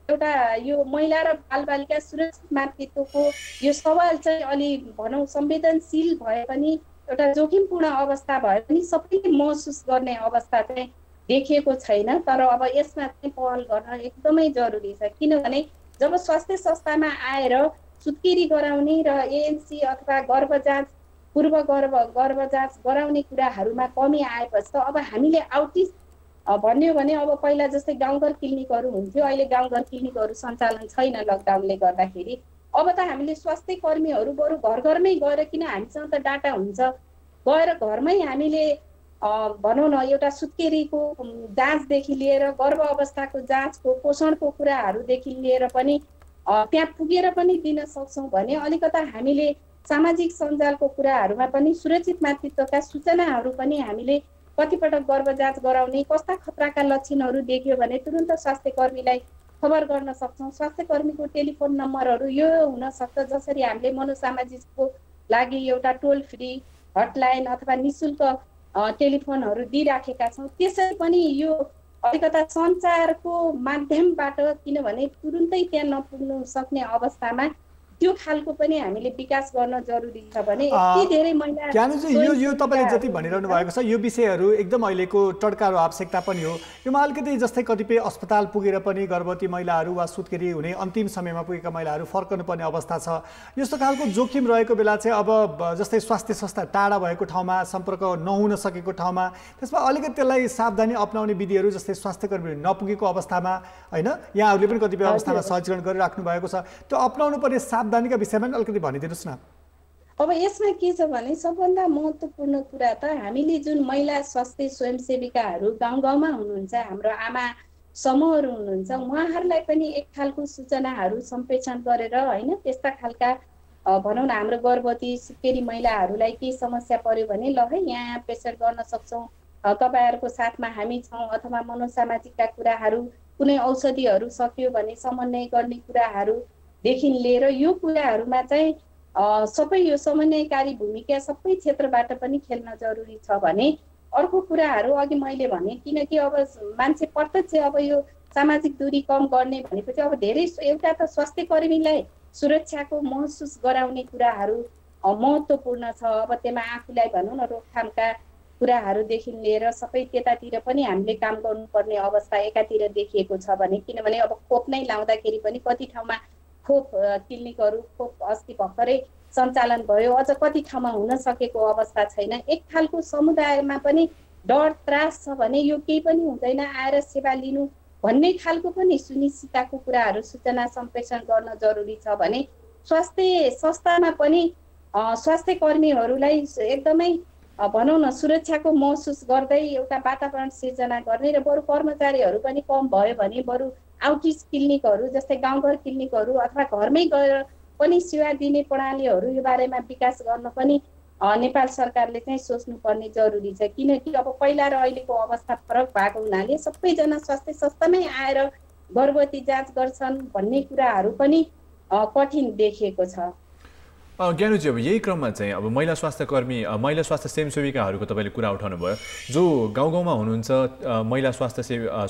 एउटा यो महिला र बालबालिका सुरक्षित मातृत्वको यो सवाल चाहिँ अलि भनौँ संवेदनशील भए पनि एउटा जोखिमपूर्ण अवस्था भए पनि सबैले महसुस गर्ने अवस्था चाहिँ देखिएको छैन। तर अब यसमा चाहिँ पहल गर्न एकदमै जरुरी छ, किनभने जब स्वास्थ्य संस्थामा आएर सुत्केरी गराउने र एएनसी अथवा गर्भ जाँच पूर्व गर्भ जाँच गराउने कुराहरूमा कमी आएपछि त अब हामीले आउटिस भन्यो भने अब पहिला जस्तै गाउँघर क्लिनिकहरू हुन्थ्यो, अहिले गाउँघर क्लिनिकहरू सञ्चालन छैन लकडाउनले गर्दाखेरि। अब त हामीले स्वास्थ्य कर्मीहरू बरु घर घरमै गएर, किन हामीसँग त डाटा हुन्छ, गएर घरमै हामीले भनौँ न एउटा सुत्केरीको जाँचदेखि लिएर गर्भ अवस्थाको जाँचको पोषणको कुराहरूदेखि लिएर पनि त्यहाँ पुगेर पनि दिन सक्छौँ भने अलिकता हामीले सामाजिक सञ्जालको कुराहरूमा पनि सुरक्षित मातृत्वका सूचनाहरू पनि हामीले कतिपटक गर्भ जाँच गराउने, कस्ता खतराका लक्षणहरू देखियो भने तुरुन्त स्वास्थ्य कर्मीलाई खबर गर्न सक्छौँ। स्वास्थ्य कर्मीको टेलिफोन नम्बरहरू यो हुनसक्छ, जसरी हामीले मनोसामाजिकको लागि एउटा टोल फ्री हटलाइन अथवा निःशुल्क टेलिफोनहरू दिइराखेका छौँ। त्यसै पनि यो अलिकता सञ्चारको माध्यमबाट, किनभने तुरुन्तै त्यहाँ नपुग्नु सक्ने अवस्थामा त्यो खालको पनि हामीले विकास गर्न जरुरी छ भने यति धेरै महिला यो तपाईँले जति भनिरहनु भएको छ यो विषयहरू एकदम अहिलेको टड्कारो आवश्यकता पनि हो। योमा अलिकति जस्तै कतिपय अस्पताल पुगेर पनि गर्भवती महिलाहरू वा सुत्केरी हुने अन्तिम समयमा पुगेका महिलाहरू फर्कनुपर्ने अवस्था छ। यस्तो खालको जोखिम रहेको बेला चाहिँ अब जस्तै स्वास्थ्य संस्था टाढा भएको ठाउँमा, सम्पर्क नहुन सकेको ठाउँमा, त्यसमा अलिकति त्यसलाई सावधानी अपनाउने विधिहरू जस्तै स्वास्थ्य कर्मीहरू नपुगेको अवस्थामा होइन, यहाँहरूले पनि कतिपय अवस्थामा सहजीकरण गरिराख्नु भएको छ, त्यो अपनाउनु पर्ने सावधानीका विषयमा अलिकति भनिदिनुहोस् न। अब यसमा के छ भने सबभन्दा महत्त्वपूर्ण कुरा त हामीले जुन महिला स्वास्थ्य स्वयंसेविकाहरू गाउँ गाउँमा हुनुहुन्छ, हाम्रो आमा समूहहरू हुनुहुन्छ, उहाँहरूलाई पनि एक खालको सूचनाहरू सम्प्रेषण गरेर होइन, त्यस्ता खालका भनौँ न हाम्रो गर्भवती सुत्केरी महिलाहरूलाई केही समस्या पर्यो भने ल है यहाँ प्रेसर गर्न सक्छौँ, तपाईँहरूको साथमा हामी छौँ, अथवा मनोसामाजिकका कुराहरू कुनै औषधिहरू सकियो भने समन्वय गर्ने कुराहरूदेखि लिएर यो कुराहरूमा चाहिँ सबै यो समन्वयकारी भूमिका सबै क्षेत्रबाट पनि खेल्न जरुरी छ भने अर्को कुराहरू अघि मैले भने, किनकि अब मान्छे प्रत्यक्ष अब यो सामाजिक दूरी कम गर्ने भनेपछि अब धेरै एउटा त स्वास्थ्य कर्मीलाई सुरक्षाको महसुस गराउने कुराहरू महत्त्वपूर्ण छ। अब त्यसमा आफूलाई भनौँ न रोकथामका कुराहरूदेखि लिएर सबै त्यतातिर पनि हामीले काम गर्नुपर्ने अवस्था एकातिर देखिएको छ भने, किनभने अब खोप नै लाउँदाखेरि पनि कति ठाउँमा खोप क्लिनिकहरू खोप अस्ति भर्खरै सञ्चालन भयो, अझ कति ठाउँमा हुन सकेको अवस्था छैन। एक खालको समुदायमा पनि डर त्रास छ भने यो केही पनि हुँदैन, आएर सेवा लिनु भन्ने खालको पनि सुनिश्चितताको कुराहरू सूचना सम्प्रेषण गर्न जरुरी छ भने स्वास्थ्य संस्थामा पनि स्वास्थ्य कर्मीहरूलाई एकदमै भनौँ न सुरक्षाको महसुस गर्दै एउटा वातावरण सिर्जना गर्ने र बरु कर्मचारीहरू पनि कम भयो भने बरु आउटरिच क्लिनिकहरू जस्तै गाउँघर क्लिनिकहरू अथवा घरमै गएर पनि सेवा दिने प्रणालीहरू यो बारेमा विकास गर्न पनि नेपाल सरकारले चाहिँ सोच्नुपर्ने जरुरी छ। किनकि अब पहिला र अहिलेको अवस्था फरक भएको हुनाले सबैजना स्वास्थ्य संस्थामै आएर गर्भवती जाँच गर्छन् भन्ने कुराहरू पनि कठिन देखिएको छ। ज्ञानुजी, अब यही क्रममा चाहिँ अब महिला स्वास्थ्य स्वयंसेविकाहरूको तपाईँले कुरा उठाउनु भयो, जो गाउँ गाउँमा हुनुहुन्छ महिला स्वास्थ्य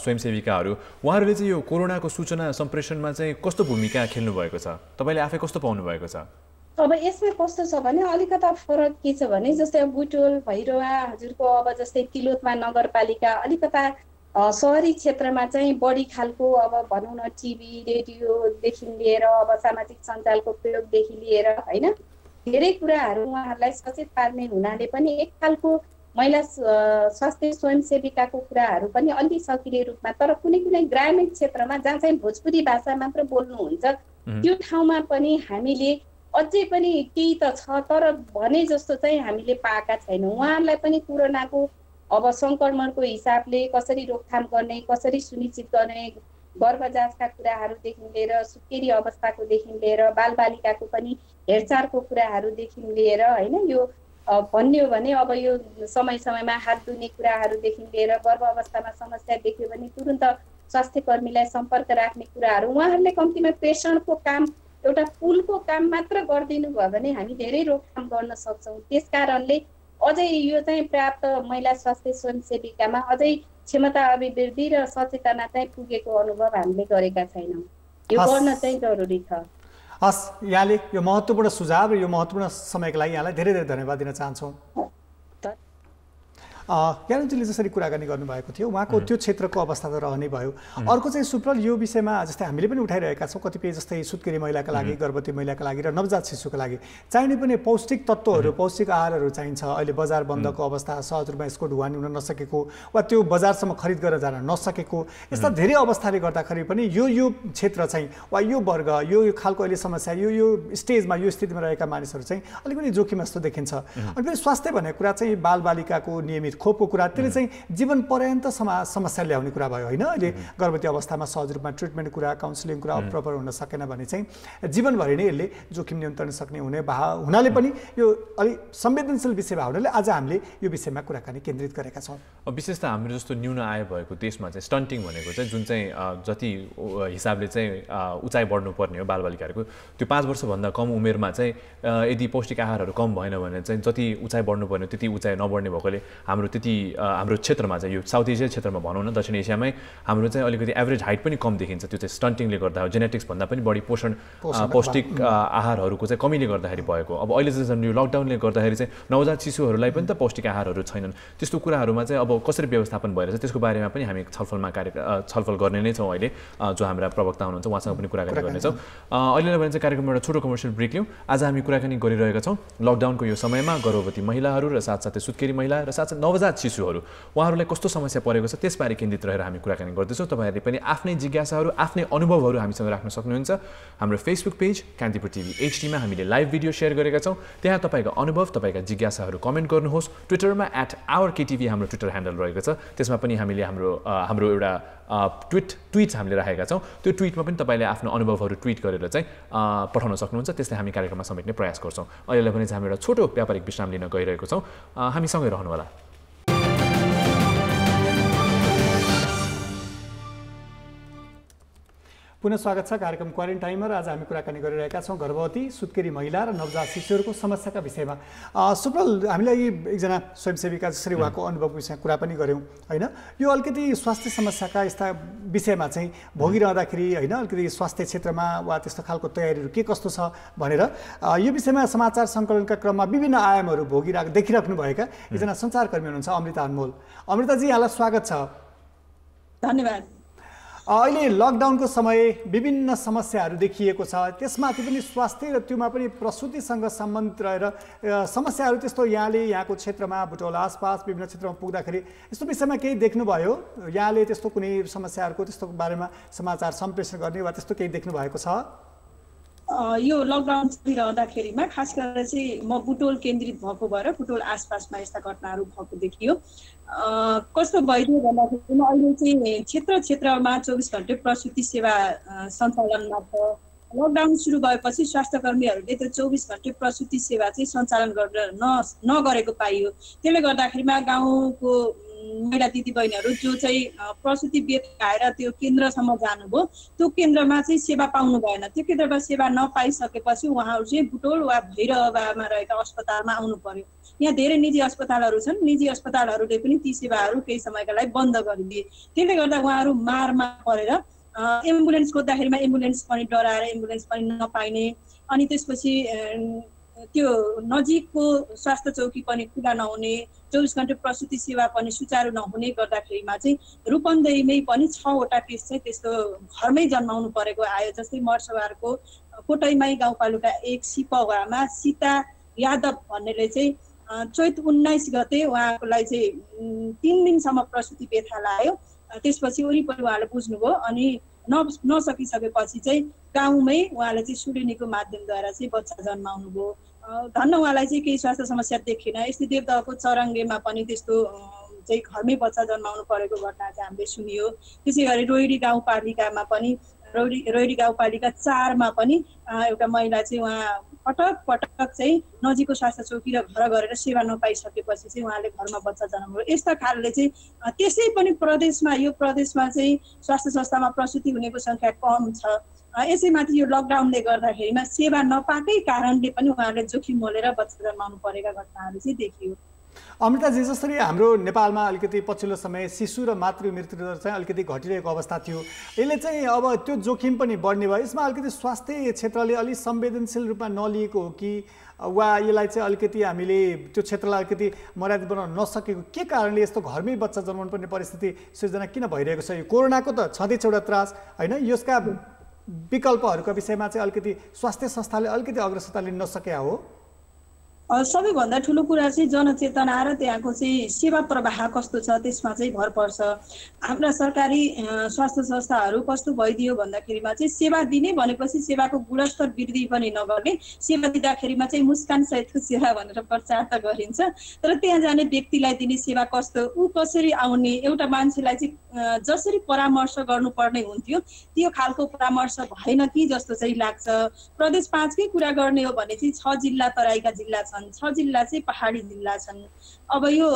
स्वयंसेविकाहरू, उहाँहरूले चाहिँ यो कोरोनाको सूचना सम्प्रेषणमा चाहिँ कस्तो भूमिका खेल्नु भएको छ, तपाईँले आफै कस्तो पाउनु भएको छ? अब यसमा कस्तो छ भने अलिकता फरक के छ भने जस्तै बुटोल भैरवा हजुरको अब जस्तै तिलोत्मा नगरपालिका अलिकता सहरी क्षेत्रमा चाहिँ बढी खालको अब भनौँ न टिभी रेडियोदेखि लिएर अब सामाजिक सञ्जालको प्रयोगदेखि लिएर होइन धेरै कुराहरू उहाँहरूलाई सचेत पार्ने हुनाले पनि एक खालको महिला स्वास्थ्य स्वयंसेविकाको कुराहरू पनि अलि सक्रिय रूपमा, तर कुनै कुनै ग्रामीण क्षेत्रमा जहाँ चाहिँ भोजपुरी भाषा मात्र बोल्नुहुन्छ त्यो ठाउँमा पनि हामीले अझै पनि केही त छ तर भने जस्तो चाहिँ हामीले पाएका छैनौँ। उहाँहरूलाई पनि कोरोनाको अब सङ्क्रमणको हिसाबले कसरी रोकथाम गर्ने, कसरी सुनिश्चित गर्ने, गर्भ जाँचका कुराहरूदेखि लिएर सुत्केरी अवस्थाकोदेखि लिएर बालबालिकाको पनि हेरचाहको कुराहरूदेखि लिएर होइन यो भन्यो भने अब यो समय समयमा हात धुने कुराहरूदेखि लिएर गर्भ अवस्थामा समस्या देख्यो भने तुरुन्त स्वास्थ्य कर्मीलाई सम्पर्क राख्ने कुराहरू उहाँहरूले कम्तीमा प्रेषणको काम एउटा पुलको काम मात्र गरिदिनु भयो भने हामी धेरै रोकथाम गर्न सक्छौँ। त्यस कारणले अझै यो चाहिँ पर्याप्त महिला स्वास्थ्य स्वयंसेविकामा अझै क्षमता अभिवृद्धि र सचेतना चाहिँ पुगेको अनुभव हामीले गरेका छैनौँ। यो गर्न चाहिँ जरुरी छ। हस्, यहाँले यो महत्त्वपूर्ण सुझाव र यो महत्त्वपूर्ण समयको लागि यहाँलाई धेरै धेरै धन्यवाद दिन चाहन्छौँ। ज्ञानुजीले जसरी कुराकानी गर्नुभएको थियो उहाँको त्यो क्षेत्रको अवस्था त रहनै भयो। अर्को चाहिँ सुप्रल यो विषयमा जस्तै हामीले पनि उठाइरहेका छौँ कतिपय जस्तै सुत्केरी महिलाका लागि, गर्भवती महिलाका लागि र नवजात शिशुको लागि चाहिने पनि पौष्टिक तत्त्वहरू, पौष्टिक आहारहरू चाहिन्छ। अहिले बजार बन्दको अवस्था, सहज रूपमा यसको ढुवानी हुन नसकेको वा त्यो बजारसम्म खरिद गरेर जान नसकेको यस्ता धेरै अवस्थाले गर्दाखेरि पनि यो क्षेत्र चाहिँ वा यो वर्ग यो खालको अहिले समस्या यो स्टेजमा यो स्थितिमा रहेका मानिसहरू चाहिँ अलिक पनि जोखिम जस्तो देखिन्छ। अनि फेरि स्वास्थ्य भन्ने कुरा चाहिँ बालबालिकाको नियमित खोपको कुरा त्यसले चाहिँ जीवन पर्यन्त समस्या ल्याउने कुरा भयो होइन। अहिले गर्भवती अवस्थामा सहज रूपमा ट्रिटमेन्ट कुरा, काउन्सिलिङ कुरा प्रपर हुन सकेन भने चाहिँ जीवनभरि नै यसले जोखिम नियन्त्रण सक्ने हुनाले पनि यो अलिक संवेदनशील विषय भएको हुनाले आज हामीले यो विषयमा कुराकानी केन्द्रित गरेका छौँ। विशेष त हाम्रो जस्तो न्यून आय भएको देशमा चाहिँ स्टन्टिङ भनेको चाहिँ जुन चाहिँ जति हिसाबले चाहिँ उचाइ बढ्नुपर्ने हो बालबालिकाहरूको त्यो 5 वर्षभन्दा कम उमेरमा चाहिँ यदि पौष्टिक आहारहरू कम भएन भने चाहिँ जति उचाइ बढ्नुपर्ने त्यति उचाइ नबढ्ने भएकोले हाम्रो क्षेत्रमा चाहिँ यो साउथ एसिया क्षेत्रमा भनौँ न दक्षिण एसियामै हाम्रो चाहिँ अलिकति एभरेज हाइट पनि कम देखिन्छ। त्यो चाहिँ स्टन्टिङले गर्दा हो, जेनेटिक्स भन्दा पनि बढी पौष्टिक आहारहरूको चाहिँ कमीले गर्दाखेरि भएको। अब अहिले चाहिँ यो लकडाउनले गर्दाखेरि चाहिँ नवजात शिशुहरूलाई पनि त पौष्टिक आहारहरू छैनन्। त्यस्तो कुराहरूमा चाहिँ अब कसरी व्यवस्थापन भइरहेछ त्यसको बारेमा पनि हामी छलफल गर्ने नै छौँ। अहिले जो हाम्रा प्रवक्ता हुनुहुन्छ उहाँसँग पनि कुराकानी गर्नेछौँ। अहिले भने चाहिँ कार्यक्रममा एउटा छोटो कमर्सियल ब्रेक लिउँ। आज हामी कुराकानी गरिरहेका छौँ लकडाउनको यो समयमा गर्भवती महिलाहरू र साथसाथै सुत्केरी महिला र साथसाथै नवजात शिशुहरू उहाँहरूलाई कस्तो समस्या परेको छ त्यसबारे केन्द्रित रहेर हामी कुराकानी गर्दैछौँ। तपाईँहरूले पनि आफ्नै जिज्ञासाहरू, आफ्नै अनुभवहरू हामीसँग राख्न सक्नुहुन्छ। हाम्रो फेसबुक पेज कान्तिपुर टिभी एचडीमा हामीले लाइभ भिडियो सेयर गरेका छौँ। त्यहाँ तपाईँको अनुभव, तपाईँका जिज्ञासाहरू कमेन्ट गर्नुहोस्। ट्विटरमा @OurKTV हाम्रो ट्विटर ह्यान्डल रहेको छ, त्यसमा पनि हामीले हाम्रो एउटा ट्विट्स हामीले राखेका छौँ। त्यो ट्विटमा पनि तपाईँले आफ्नो अनुभवहरू ट्विट गरेर चाहिँ पठाउन सक्नुहुन्छ। त्यसलाई हामी कार्यक्रममा समेट्ने प्रयास गर्छौँ। अहिलेलाई पनि हामी एउटा छोटो व्यापारिक विश्राम लिन गइरहेको छौँ। हामीसँगै रहनुहोला। पुनः स्वागत छ कार्यक्रम क्वारेन्टाइनमा। आज हामी कुराकानी गरिरहेका छौँ गर्भवती, सुत्केरी महिला र नवजात शिशुहरूको समस्याका विषयमा। सुप्रल, हामीलाई एकजना स्वयंसेविका जसरी उहाँको अनुभवको विषयमा कुरा पनि गऱ्यौँ होइन। यो अलिकति स्वास्थ्य समस्याका यस्ता विषयमा चाहिँ भोगिरहँदाखेरि होइन अलिकति स्वास्थ्य क्षेत्रमा वा त्यस्तो खालको तयारीहरू के कस्तो छ भनेर यो विषयमा समाचार सङ्कलनका क्रममा विभिन्न आयामहरू देखिराख्नुभएका एकजना सञ्चारकर्मी हुनुहुन्छ अमृता अनमोल। अमृताजी, यहाँलाई स्वागत छ। धन्यवाद। अहिले लकडाउनको समय विभिन्न समस्याहरू देखिएको छ, त्यसमाथि पनि स्वास्थ्य र त्योमा पनि प्रसुतिसँग सम्बन्धित रहेर समस्याहरू त्यस्तो यहाँले यहाँको क्षेत्रमा बुटवल आसपास विभिन्न क्षेत्रमा पुग्दाखेरि यस्तो विषयमा केही देख्नुभयो? यहाँले त्यस्तो कुनै समस्याहरूको त्यस्तो बारेमा समाचार सम्प्रेषण गर्ने वा त्यस्तो केही देख्नु भएको छ? यो लकडाउन चलिरहँदाखेरिमा खास गरेर चाहिँ म बुटोल केन्द्रित भएको भएर बुटोल आसपासमा यस्ता घटनाहरू भएको देखियो। कस्तो भइदियो भन्दाखेरिमा अहिले चाहिँ क्षेत्र क्षेत्रमा 24 घण्टे प्रसुति सेवा सञ्चालनमा छ। लकडाउन सुरु भएपछि स्वास्थ्यकर्मीहरूले त्यो 24 घण्टे प्रसुति सेवा चाहिँ सञ्चालन गरेर नगरेको पाइयो। त्यसले गर्दाखेरिमा गाउँको महिला दिदीबहिनीहरू जो चाहिँ प्रसुति बेड खाएर त्यो केन्द्रसम्म जानुभयो, त्यो केन्द्रमा चाहिँ सेवा पाउनु भएन। त्यो केन्द्रमा सेवा नपाइसकेपछि उहाँहरू चाहिँ बुटोल वा भैरहवामा रहेका अस्पतालमा आउनु पर्यो। यहाँ धेरै निजी अस्पतालहरू छन्, निजी अस्पतालहरूले पनि ती सेवाहरू केही समयका लागि बन्द गरिदिए। त्यसले गर्दा उहाँहरू मारमा परेर एम्बुलेन्स खोज्दाखेरिमा एम्बुलेन्स पनि डराएर एम्बुलेन्स पनि नपाइने, अनि त्यसपछि त्यो नजिकको स्वास्थ्य चौकी पनि खुला नहुने, 24 घण्टे प्रसुति सेवा पनि सुचारू नहुने गर्दाखेरिमा चाहिँ रूपन्देहीमै पनि 6 वटा केस चाहिँ त्यस्तो घरमै जन्माउनु परेको आयो। जस्तै मर्सवारको कोटैमाई गाउँपालिका 1 सिपवामा सीता यादव भन्नेले चाहिँ चैत 19 गते उहाँकोलाई चाहिँ 3 दिनसम्म प्रसुति व्यथा लाग्यो। त्यसपछि वरिपरि उहाँले बुझ्नुभयो अनि नसकिसकेपछि चाहिँ गाउँमै उहाँले चाहिँ सुडेनीको माध्यमद्वारा चाहिँ बच्चा जन्माउनु भयो। धन्न उहाँलाई चाहिँ केही स्वास्थ्य समस्या देखिएन। यस्तै देवदहको चरङ्गेमा पनि त्यस्तो चाहिँ घरमै बच्चा जन्माउनु परेको घटना चाहिँ हामीले सुनियो। त्यसै गरी रोहिडी गाउँपालिकामा पनि रोहिडी गाउँपालिका 4 मा पनि एउटा महिला चाहिँ उहाँ पटक चाहिँ नजिकको स्वास्थ्य चौकी र घर गएर सेवा नपाइसकेपछि चाहिँ उहाँले घरमा बच्चा जन्माउनु। यस्ता खालले चाहिँ त्यसै पनि प्रदेशमा यो प्रदेशमा चाहिँ स्वास्थ्य संस्थामा प्रसुति हुनेको सङ्ख्या कम छ। यसैमाथि यो लकडाउनले गर्दाखेरिमा सेवा नपाएकै कारणले पनि उहाँहरूले जोखिम मोलेर बच्चा जन्माउनु परेका घटनाहरू चाहिँ देखियो। अमृताजी, जसरी हाम्रो नेपालमा अलिकति पछिल्लो समय शिशु र मातृ मृत्यु दर चाहिँ अलिकति घटिरहेको अवस्था थियो, यसले चाहिँ अब त्यो जोखिम पनि बढ्ने भयो। यसमा अलिकति स्वास्थ्य क्षेत्रले अलिक संवेदनशील रूपमा नलिएको हो कि वा यसलाई चाहिँ अलिकति हामीले त्यो क्षेत्रलाई अलिकति मर्यादित बनाउन नसकेको के कारणले यस्तो घरमै बच्चा जन्माउनु पर्ने परिस्थिति सिर्जना किन भइरहेको छ? यो कोरोनाको त छँदैछ एउटा त्रास होइन, यसका विकल्पहरूका विषयमा चाहिँ अलिकति स्वास्थ्य संस्थाले अलिकति अग्रसरता लिन नसके हो? सबैभन्दा ठुलो कुरा चाहिँ जनचेतना र त्यहाँको चाहिँ सेवा प्रवाह कस्तो छ त्यसमा चाहिँ भर पर्छ। हाम्रा सरकारी स्वास्थ्य संस्थाहरू कस्तो भइदियो भन्दाखेरिमा चाहिँ सेवा दिने भनेपछि सेवाको गुणस्तर वृद्धि पनि नगर्ने, सेवा दिँदाखेरिमा चाहिँ मुस्कान सहितको सेवा भनेर प्रचार त गरिन्छ, तर त्यहाँ जाने व्यक्तिलाई दिने सेवा कस्तो, ऊ कसरी आउने, एउटा मान्छेलाई चाहिँ जसरी परामर्श गर्नुपर्ने हुन्थ्यो त्यो खालको परामर्श भएन कि जस्तो चाहिँ लाग्छ। प्रदेश 5 कै कुरा गर्ने हो भने चाहिँ 6 जिल्ला तराईका जिल्ला छन्, 6 जिल्ला चाहिँ पहाडी जिल्ला छन्। अब यो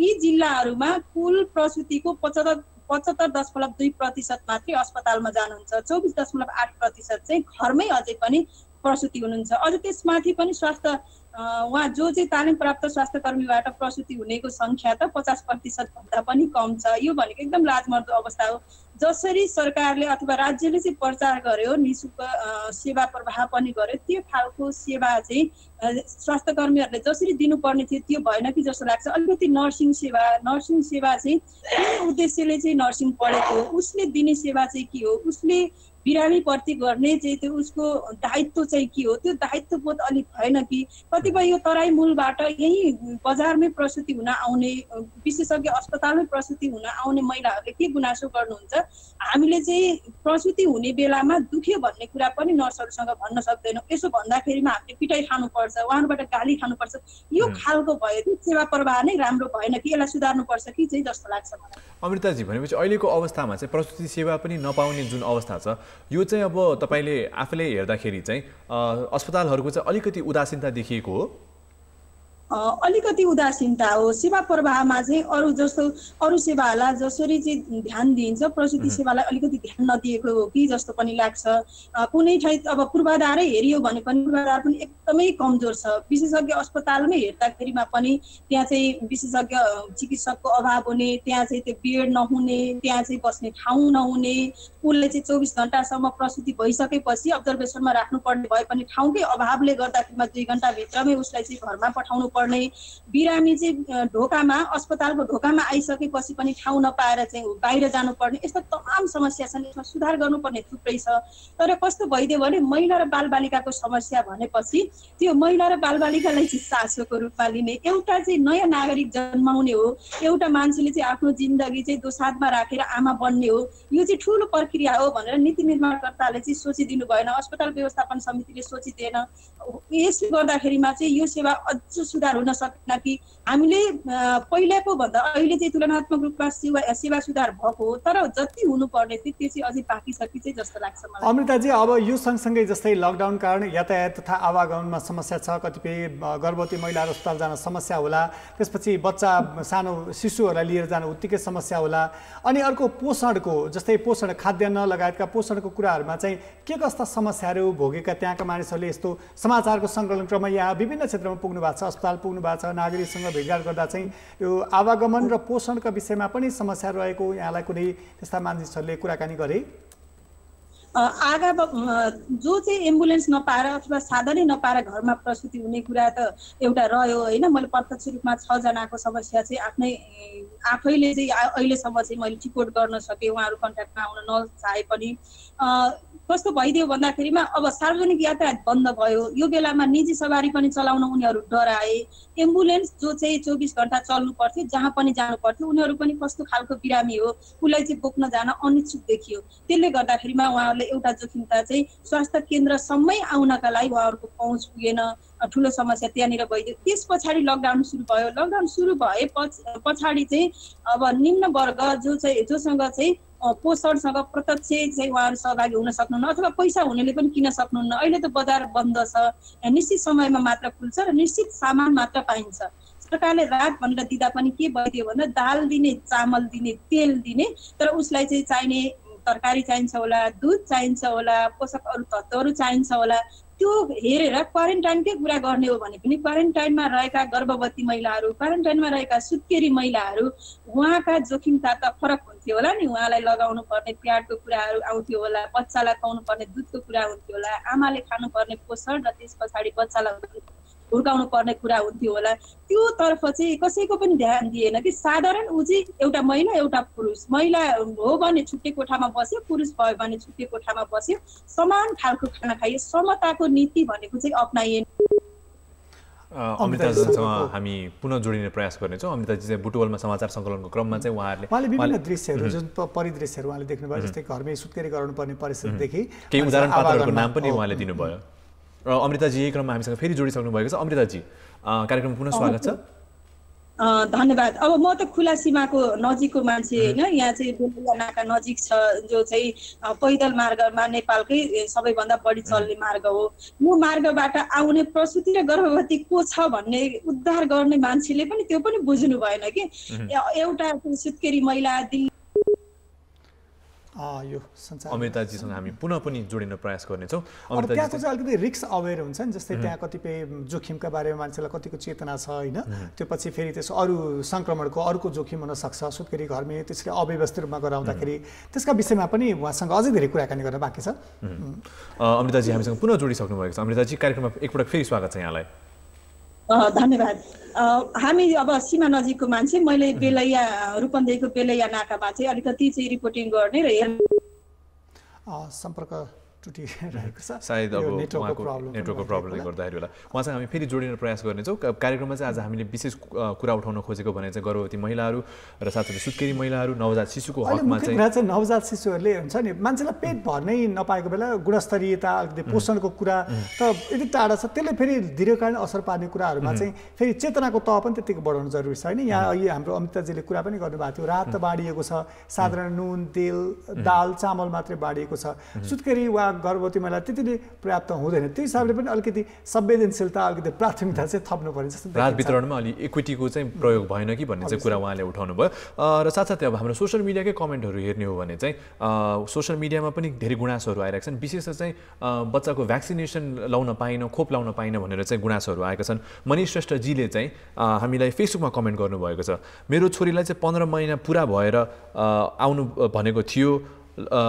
यी जिल्लाहरूमा कुल प्रसुतिको 75.2% मात्रै अस्पतालमा जानुहुन्छ, 24.8% चाहिँ घरमै अझै पनि प्रसुति हुनुहुन्छ। अझ त्यसमाथि पनि स्वास्थ्य उहाँ जो चाहिँ तालिम प्राप्त स्वास्थ्यकर्मीबाट प्रसुति हुनेको सङ्ख्या त 50% भन्दा पनि कम छ। यो भनेको एकदम लाजमर्दो अवस्था हो। जसरी सरकारले अथवा राज्यले चाहिँ प्रचार गर्यो, निःशुल्क सेवा प्रवाह पनि गर्यो, त्यो खालको सेवा चाहिँ स्वास्थ्यकर्मीहरूले जसरी दिनुपर्ने थियो त्यो भएन कि जस्तो लाग्छ। अलिकति नर्सिङ सेवा चाहिँ कुन उद्देश्यले चाहिँ नर्सिङ पढेको हो, उसले दिने सेवा चाहिँ के हो, उसले बिरामीप्रति गर्ने चाहिँ त्यो उसको दायित्व चाहिँ के हो, त्यो दायित्व बोध अलिक भएन कि। कतिपय यो तराई मूलबाट यही बजारमै प्रसुति हुन आउने, विशेषज्ञ अस्पतालमै प्रसुति हुन आउने महिलाहरूले के गुनासो गर्नुहुन्छ, हामीले चाहिँ प्रसुति हुने बेलामा दुख्यो भन्ने कुरा पनि नर्सहरूसँग भन्न सक्दैनौँ। यसो भन्दाखेरिमा हामीले पिटाइ खानुपर्छ, उहाँबाट गाली खानुपर्छ। यो खालको भयो कि सेवा प्रवाह नै राम्रो भएन कि, यसलाई सुधार्नुपर्छ कि चाहिँ जस्तो लाग्छ मलाई। अमृताजी, भनेपछि अहिलेको अवस्थामा चाहिँ प्रसुति सेवा पनि नपाउने जुन अवस्था छ, यो चाहिँ अब तपाईले आफूले हेर्दाखेरि चाहिँ अस्पतालहरूको चाहिँ अलिकति उदासीनता देखिएको हो? अलिकति उदासीनता हो। सेवा प्रवाहमा चाहिँ अरू सेवाहरूलाई जसरी चाहिँ ध्यान दिइन्छ प्रसुति सेवालाई अलिकति ध्यान नदिएको हो कि जस्तो पनि लाग्छ। कुनै ठाउँ अब पूर्वाधारै हेरियो भने पनि पूर्वाधार पनि एकदमै कमजोर छ। विशेषज्ञ अस्पतालमै हेर्दाखेरिमा पनि त्यहाँ चाहिँ विशेषज्ञ चिकित्सकको अभाव हुने, त्यहाँ चाहिँ त्यो बेड नहुने, त्यहाँ चाहिँ बस्ने ठाउँ नहुने, उसले चाहिँ 24 घण्टासम्म प्रसुति भइसकेपछि अब्जर्भेसनमा राख्नुपर्ने भए पनि ठाउँकै अभावले गर्दाखेरिमा 2 घण्टाभित्रमै उसलाई चाहिँ घरमा पठाउनु पर्ने, बिरामी चाहिँ ढोकामा अस्पतालको ढोकामा आइसकेपछि पनि ठाउँ नपाएर चाहिँ बाहिर जानुपर्ने, यस्ता तमाम समस्या छन्। यसमा सुधार गर्नुपर्ने थुप्रै छ। तर कस्तो भइदियो भने महिला र बालबालिकाको समस्या भनेपछि त्यो महिला र बालबालिकालाई चाहिँ चासोको रूपमा लिने, एउटा चाहिँ नयाँ नागरिक जन्माउने हो, एउटा मान्छेले चाहिँ आफ्नो जिन्दगी चाहिँ दोसाँधमा राखेर आमा बन्ने हो, यो चाहिँ ठुलो प्रक्रिया हो भनेर नीति निर्माणकर्ताले चाहिँ सोचिदिनु भएन, अस्पताल व्यवस्थापन समितिले सोचिदिएन। यसले गर्दाखेरिमा चाहिँ यो सेवा अझ सुधार हुन सकेन कि हामीले पहिलाको भन्दा अहिले चाहिँ तुलनात्मक रूपमा सेवा सुधार भएको हो, तर जति हुनुपर्ने थियो त्यो चाहिँ अझै बाँकी छ कि चाहिँ जस्तो लाग्छ मलाई। अमृताजी, अब यो सँगसँगै जस्तै लकडाउन कारण यातायात तथा आवागमनमा समस्या छ, कतिपय गर्भवती महिलाहरू अस्पताल जान समस्या होला, त्यसपछि बच्चा सानो शिशुहरूलाई लिएर जान उत्तिकै समस्या होला, अनि अर्को पोषणको जस्तै पोषण खाद्यान्न लगायतका पोषणको कुराहरूमा चाहिँ के कस्ता समस्याहरू भोगेका त्यहाँका मानिसहरूले यस्तो समाचारको सङ्कलन क्रममा यहाँ विभिन्न क्षेत्रमा पुग्नु भएको छ, अस्पताल पुग्नु भएको छ, नागरिकसँग भेटघाट गर्दा चाहिँ यो आवागमन र पोषणका विषयमा पनि समस्या रहेको यहाँलाई कुनै त्यस्ता मानिसहरूले कुराकानी गरे? जो चाहिँ एम्बुलेन्स नपाएर अथवा साधनै नपाएर घरमा प्रसुति हुने कुरा त एउटा रह्यो होइन। मैले प्रत्यक्ष रूपमा 6 जनाको समस्या चाहिँ आफैले चाहिँ अहिलेसम्म चाहिँ मैले रिपोर्ट गर्न सकेँ, उहाँहरू कन्ट्याक्टमा आउन नचाहे पनि। कस्तो भइदियो भन्दाखेरिमा अब सार्वजनिक यातायात बन्द भयो, यो बेलामा निजी सवारी पनि चलाउन उनीहरू डराए। एम्बुलेन्स जो चाहिँ 24 घण्टा चल्नु पर्थ्यो, जहाँ पनि जानु पर्थ्यो, उनीहरू पनि कस्तो खालको बिरामी हो उसलाई चाहिँ बोक्न जान अनिच्छुक देखियो। त्यसले गर्दाखेरिमा उहाँहरूले एउटा जोखिमता चाहिँ स्वास्थ्य केन्द्रसम्मै आउनका लागि उहाँहरूको पहुँच पुगेन, ठुलो समस्या त्यहाँनिर भइदियो। त्यस पछाडि लकडाउन सुरु भयो। लकडाउन सुरु भए पछाडि चाहिँ अब निम्न वर्ग जोसँग चाहिँ पोषणसँग प्रत्यक्ष चाहिँ उहाँहरू सहभागी हुन सक्नुहुन्न अथवा पैसा हुनेले पनि किन सक्नुहुन्न। अहिले त बजार बन्द छ, निश्चित समयमा मात्र खुल्छ र निश्चित सामान मात्र पाइन्छ। सरकारले रात भनेर दिँदा पनि के भइदियो भन्दा दाल दिने, चामल दिने, तेल दिने, तर उसलाई चाहिँ चाहिने तरकारी चाहिन्छ होला, दुध चाहिन्छ होला, पोषक अरू तत्त्वहरू चाहिन्छ होला, त्यो हेरेर क्वारेन्टाइनकै कुरा गर्ने हो भने पनि क्वारेन्टाइनमा रहेका गर्भवती महिलाहरू, क्वारेन्टाइनमा रहेका सुत्केरी महिलाहरू, उहाँका जोखिमता त फरक हुन्थ्यो होला नि। उहाँलाई लगाउनु पर्ने प्याडको कुराहरू आउँथ्यो होला, बच्चालाई खुवाउनु पर्ने दुधको कुरा हुन्थ्यो होला, आमाले खानुपर्ने पोषण र त्यस पछाडि बच्चालाई हुर्काउनु पर्ने कुरा हुन्थ्यो होला। त्यो तर्फ चाहिँ कसैको पनि ध्यान दिएन कि साधारण ऊ चाहिँ एउटा महिला एउटा पुरुष, महिला हो भने छुट्टै कोठामा बस्यो, पुरुष भयो भने छुट्टै कोठामा बस्यो, समान खालको खाना खाइयो, समताको नीति भनेको चाहिँ अपनाइएन। अमृताजीसँग हामी पुनः जोडिने प्रयास गर्नेछौँ। अमृताजी चाहिँ बुटवलमा समाचार सङ्कलनको क्रममा चाहिँ उहाँले विभिन्न दृश्यहरू जुन परिदृश्यहरू उहाँले देख्नुभयो, जस्तै घरमै सुत्केरी गर्नुपर्ने परिस्थितिदेखि केही उदाहरण पात्रहरूको नाम पनि उहाँले दिनुभयो। र अमृताजी यही क्रममा हामीसँग फेरि जोडिसक्नु भएको छ। अमृताजी, कार्यक्रममा पुनः स्वागत छ। धन्यवाद। अब म त खुला सीमाको नजिकको मान्छे होइन, यहाँ चाहिँ बेलैया नाका नजिक छ, जो चाहिँ पैदल मार्गमा नेपालकै सबैभन्दा बढी चल्ने मार्ग हो। यो मार्गबाट आउने प्रसुति र गर्भवती को छ भन्ने उद्धार गर्ने मान्छेले पनि त्यो पनि बुझ्नु भएन कि एउटा सुत्केरी महिला अमृताजीसँग हामी पुनः पनि जोडिन प्रयास गर्नेछौँ। अब त्यहाँको चाहिँ अलिकति रिस्क अवेर हुन्छ नि, जस्तै त्यहाँ कतिपय जोखिमका बारेमा मान्छेलाई कतिको चेतना छ होइन, त्यो पछि फेरि त्यसो अरू सङ्क्रमणको अर्को जोखिम हुनसक्छ, सुत्केरी घरमै त्यसरी अव्यवस्थित रूपमा गराउँदाखेरि त्यसका विषयमा पनि उहाँसँग अझै धेरै कुराकानी गर्न बाँकी छ। अमृताजी हामीसँग पुनः जोडिसक्नु भएको छ। अमृताजी, कार्यक्रममा एकपटक फेरि स्वागत छ यहाँलाई। धन्यवाद। हामी अब सीमा नजिकको मान्छे, मैले बेलैया रूपन्देहीको बेलैया नाकामा चाहिँ अलिकति चाहिँ रिपोर्टिङ गर्ने र सम्पर्क टुटिरहेको छ, सायद अब नेटवर्कको प्रब्लमले गर्दाखेरि होला। उहाँसँग हामी फेरि जोडिने प्रयास गर्नेछौँ। कार्यक्रममा चाहिँ आज हामीले विशेष कुरा उठाउन खोजेको भने चाहिँ गर्भवती महिलाहरू र साथसाथै सुत्केरी महिलाहरू, नवजात शिशुको हकमा चाहिँ नवजात शिशुहरूले हुन्छ नि, मान्छेलाई पेट भर्नै नपाएको बेला गुणस्तरीयता, अलिकति पोषणको कुरा त यति टाढा छ, त्यसले फेरि दीर्घकालीन असर पार्ने कुराहरूमा चाहिँ फेरि चेतनाको तह पनि त्यतिको बढाउनु जरुरी छ होइन। यहाँ अहिले हाम्रो अमृताजीले कुरा पनि गर्नुभएको थियो, रात बाँडिएको छ, साधारण नुन, तेल, दाल, चामल मात्रै बाँडिएको छ। सुत्केरी वा गर्भवती महिला त्यति नै पर्याप्त हुँदैन। त्यो हिसाबले पनि अलिकति संवेदनशीलता अलिकति प्राथमिकता चाहिँ थप्नुपर्ने जस्तो राहत वितरणमा अलि इक्विटीको चाहिँ प्रयोग भएन कि भन्ने चाहिँ कुरा उहाँले उठाउनु भयो। र साथसाथै अब हाम्रो सोसियल मिडियाकै कमेन्टहरू हेर्ने हो भने चाहिँ सोसियल मिडियामा पनि धेरै गुनासोहरू आइरहेका छन्। विशेष चाहिँ बच्चाको भ्याक्सिनेसन लाउन पाइन, खोप लाउन पाइन भनेर चाहिँ गुनासोहरू आएका छन्। मनिष श्रेष्ठजीले चाहिँ हामीलाई फेसबुकमा कमेन्ट गर्नुभएको छ, मेरो छोरीलाई चाहिँ 15 महिना पुरा भएर आउनु भनेको थियो,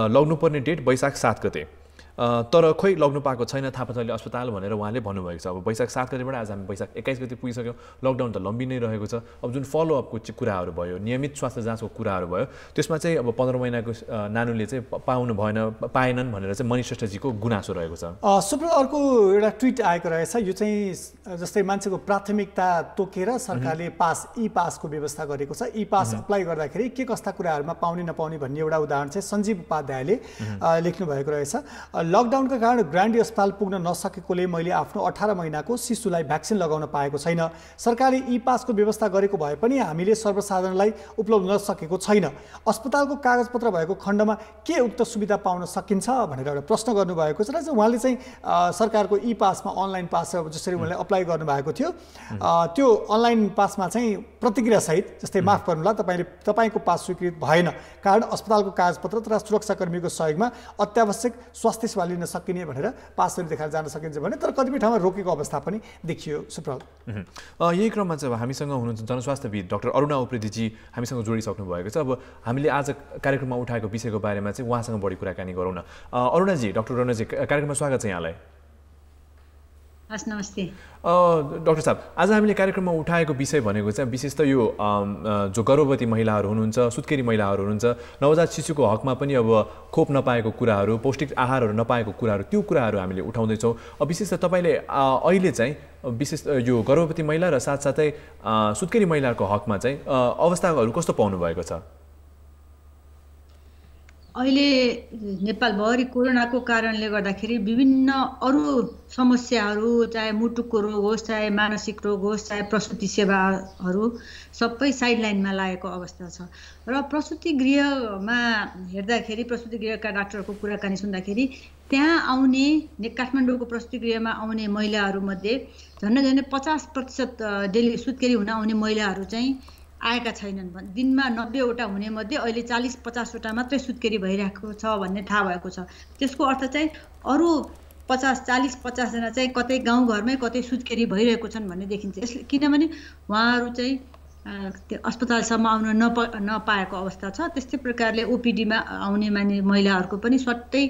लग्नुपर्ने डेट वैशाख 7 गते, तर खोइ लग्नु पाएको छैन, थापाथली अस्पताल भनेर उहाँले भन्नुभएको छ। अब वैशाख 7 गतेबाट आज हामी वैशाख 21 गते पुगिसक्यौँ, लकडाउन त लम्बी नै रहेको छ। अब जुन फलोअपको कुराहरू भयो, नियमित स्वास्थ्य जाँचको कुराहरू भयो, त्यसमा चाहिँ अब 15 महिनाको नानुले चाहिँ पाएनन् भनेर चाहिँ मनिष श्रेष्ठजीको गुनासो रहेको छ। सुप्र अर्को एउटा ट्विट आएको रहेछ, यो चाहिँ जस्तै मान्छेको प्राथमिकता तोकेर सरकारले पासको व्यवस्था गरेको छ। पास अप्लाई गर्दाखेरि के कस्ता कुराहरूमा पाउने नपाउने भन्ने एउटा उदाहरण चाहिँ सञ्जीव उपाध्यायले लेख्नु भएको रहेछ। लकडाउनका कारण ग्रान्डी अस्पताल पुग्न नसकेकोले मैले आफ्नो 18 महिनाको शिशुलाई भ्याक्सिन लगाउन पाएको छैन। सरकारले पासको व्यवस्था गरेको भए पनि हामीले सर्वसाधारणलाई उपलब्ध हुन सकेको छैन। अस्पतालको कागजपत्र भएको खण्डमा के उक्त सुविधा पाउन सकिन्छ भनेर एउटा प्रश्न गर्नुभएको छ। र उहाँले चाहिँ सरकारको पासमा अनलाइन पास जसरी उहाँले अप्लाई गर्नुभएको थियो, त्यो अनलाइन पासमा चाहिँ प्रतिक्रियासहित जस्तै माफ गर्नुहोला तपाईँको पास स्वीकृत भएन, कारण अस्पतालको कागजपत्र तथा सुरक्षाकर्मीको सहयोगमा अत्यावश्यक स्वास्थ्य सेवा लिन सकिने भनेर पासहरू देखाएर जान सकिन्छ भने, तर कतिपय ठाउँमा रोकेको अवस्था पनि देखियो। सुप्रल यही क्रममा चाहिँ अब हामीसँग हुनुहुन्छ जनस्वास्थ्यविद डाक्टर अरुणा उप्रेतीजी हामीसँग जोडिसक्नु भएको छ। अब हामीले आज कार्यक्रममा उठाएको विषयको बारेमा चाहिँ उहाँसँग बढी कुराकानी गरौँ न। अरुणाजी, डाक्टर अरुणाजी, कार्यक्रममा स्वागत छ यहाँलाई। हस्, नमस्ते। डाक्टर साहब, आज हामीले कार्यक्रममा उठाएको विषय भनेको चाहिँ विशेष त यो जो गर्भवती महिलाहरू हुनुहुन्छ, सुत्केरी महिलाहरू हुनुहुन्छ, नवजात शिशुको हकमा पनि अब खोप नपाएको कुराहरू, पौष्टिक आहारहरू नपाएको कुराहरू, त्यो कुराहरू हामीले उठाउँदैछौँ। विशेष त तपाईँले अहिले चाहिँ विशेष यो गर्भवती महिला र साथसाथै सुत्केरी महिलाको हकमा चाहिँ अवस्थाहरू कस्तो पाउनु भएको छ? अहिले नेपालभरि कोरोनाको कारणले गर्दाखेरि विभिन्न अरू समस्याहरू, चाहे मुटुको रोग होस्, चाहे मानसिक रोग होस्, चाहे प्रसुति सेवाहरू सबै साइडलाइनमा लागेको अवस्था छ। र प्रसुति गृहमा हेर्दाखेरि, प्रसुति गृहका डाक्टरको कुराकानी सुन्दाखेरि त्यहाँ आउने काठमाडौँको प्रसुति गृहमा आउने महिलाहरूमध्ये झन्डै 50% डेली सुत्केरी हुन आउने महिलाहरू चाहिँ आएका छैनन्। दिनमा 90वटा हुने मध्ये अहिले 40-50वटा मात्रै सुत्केरी भइरहेको छ भन्ने थाहा भएको छ। त्यसको अर्थ चाहिँ अरू 40-50 जना चाहिँ कतै गाउँघरमै कतै सुत्केरी भइरहेको छन् भन्ने देखिन्छ। यसले किनभने उहाँहरू चाहिँ अस्पतालसम्म आउन नपाएको अवस्था छ। त्यस्तै प्रकारले ओपिडीमा आउने महिलाहरूको पनि सट्टै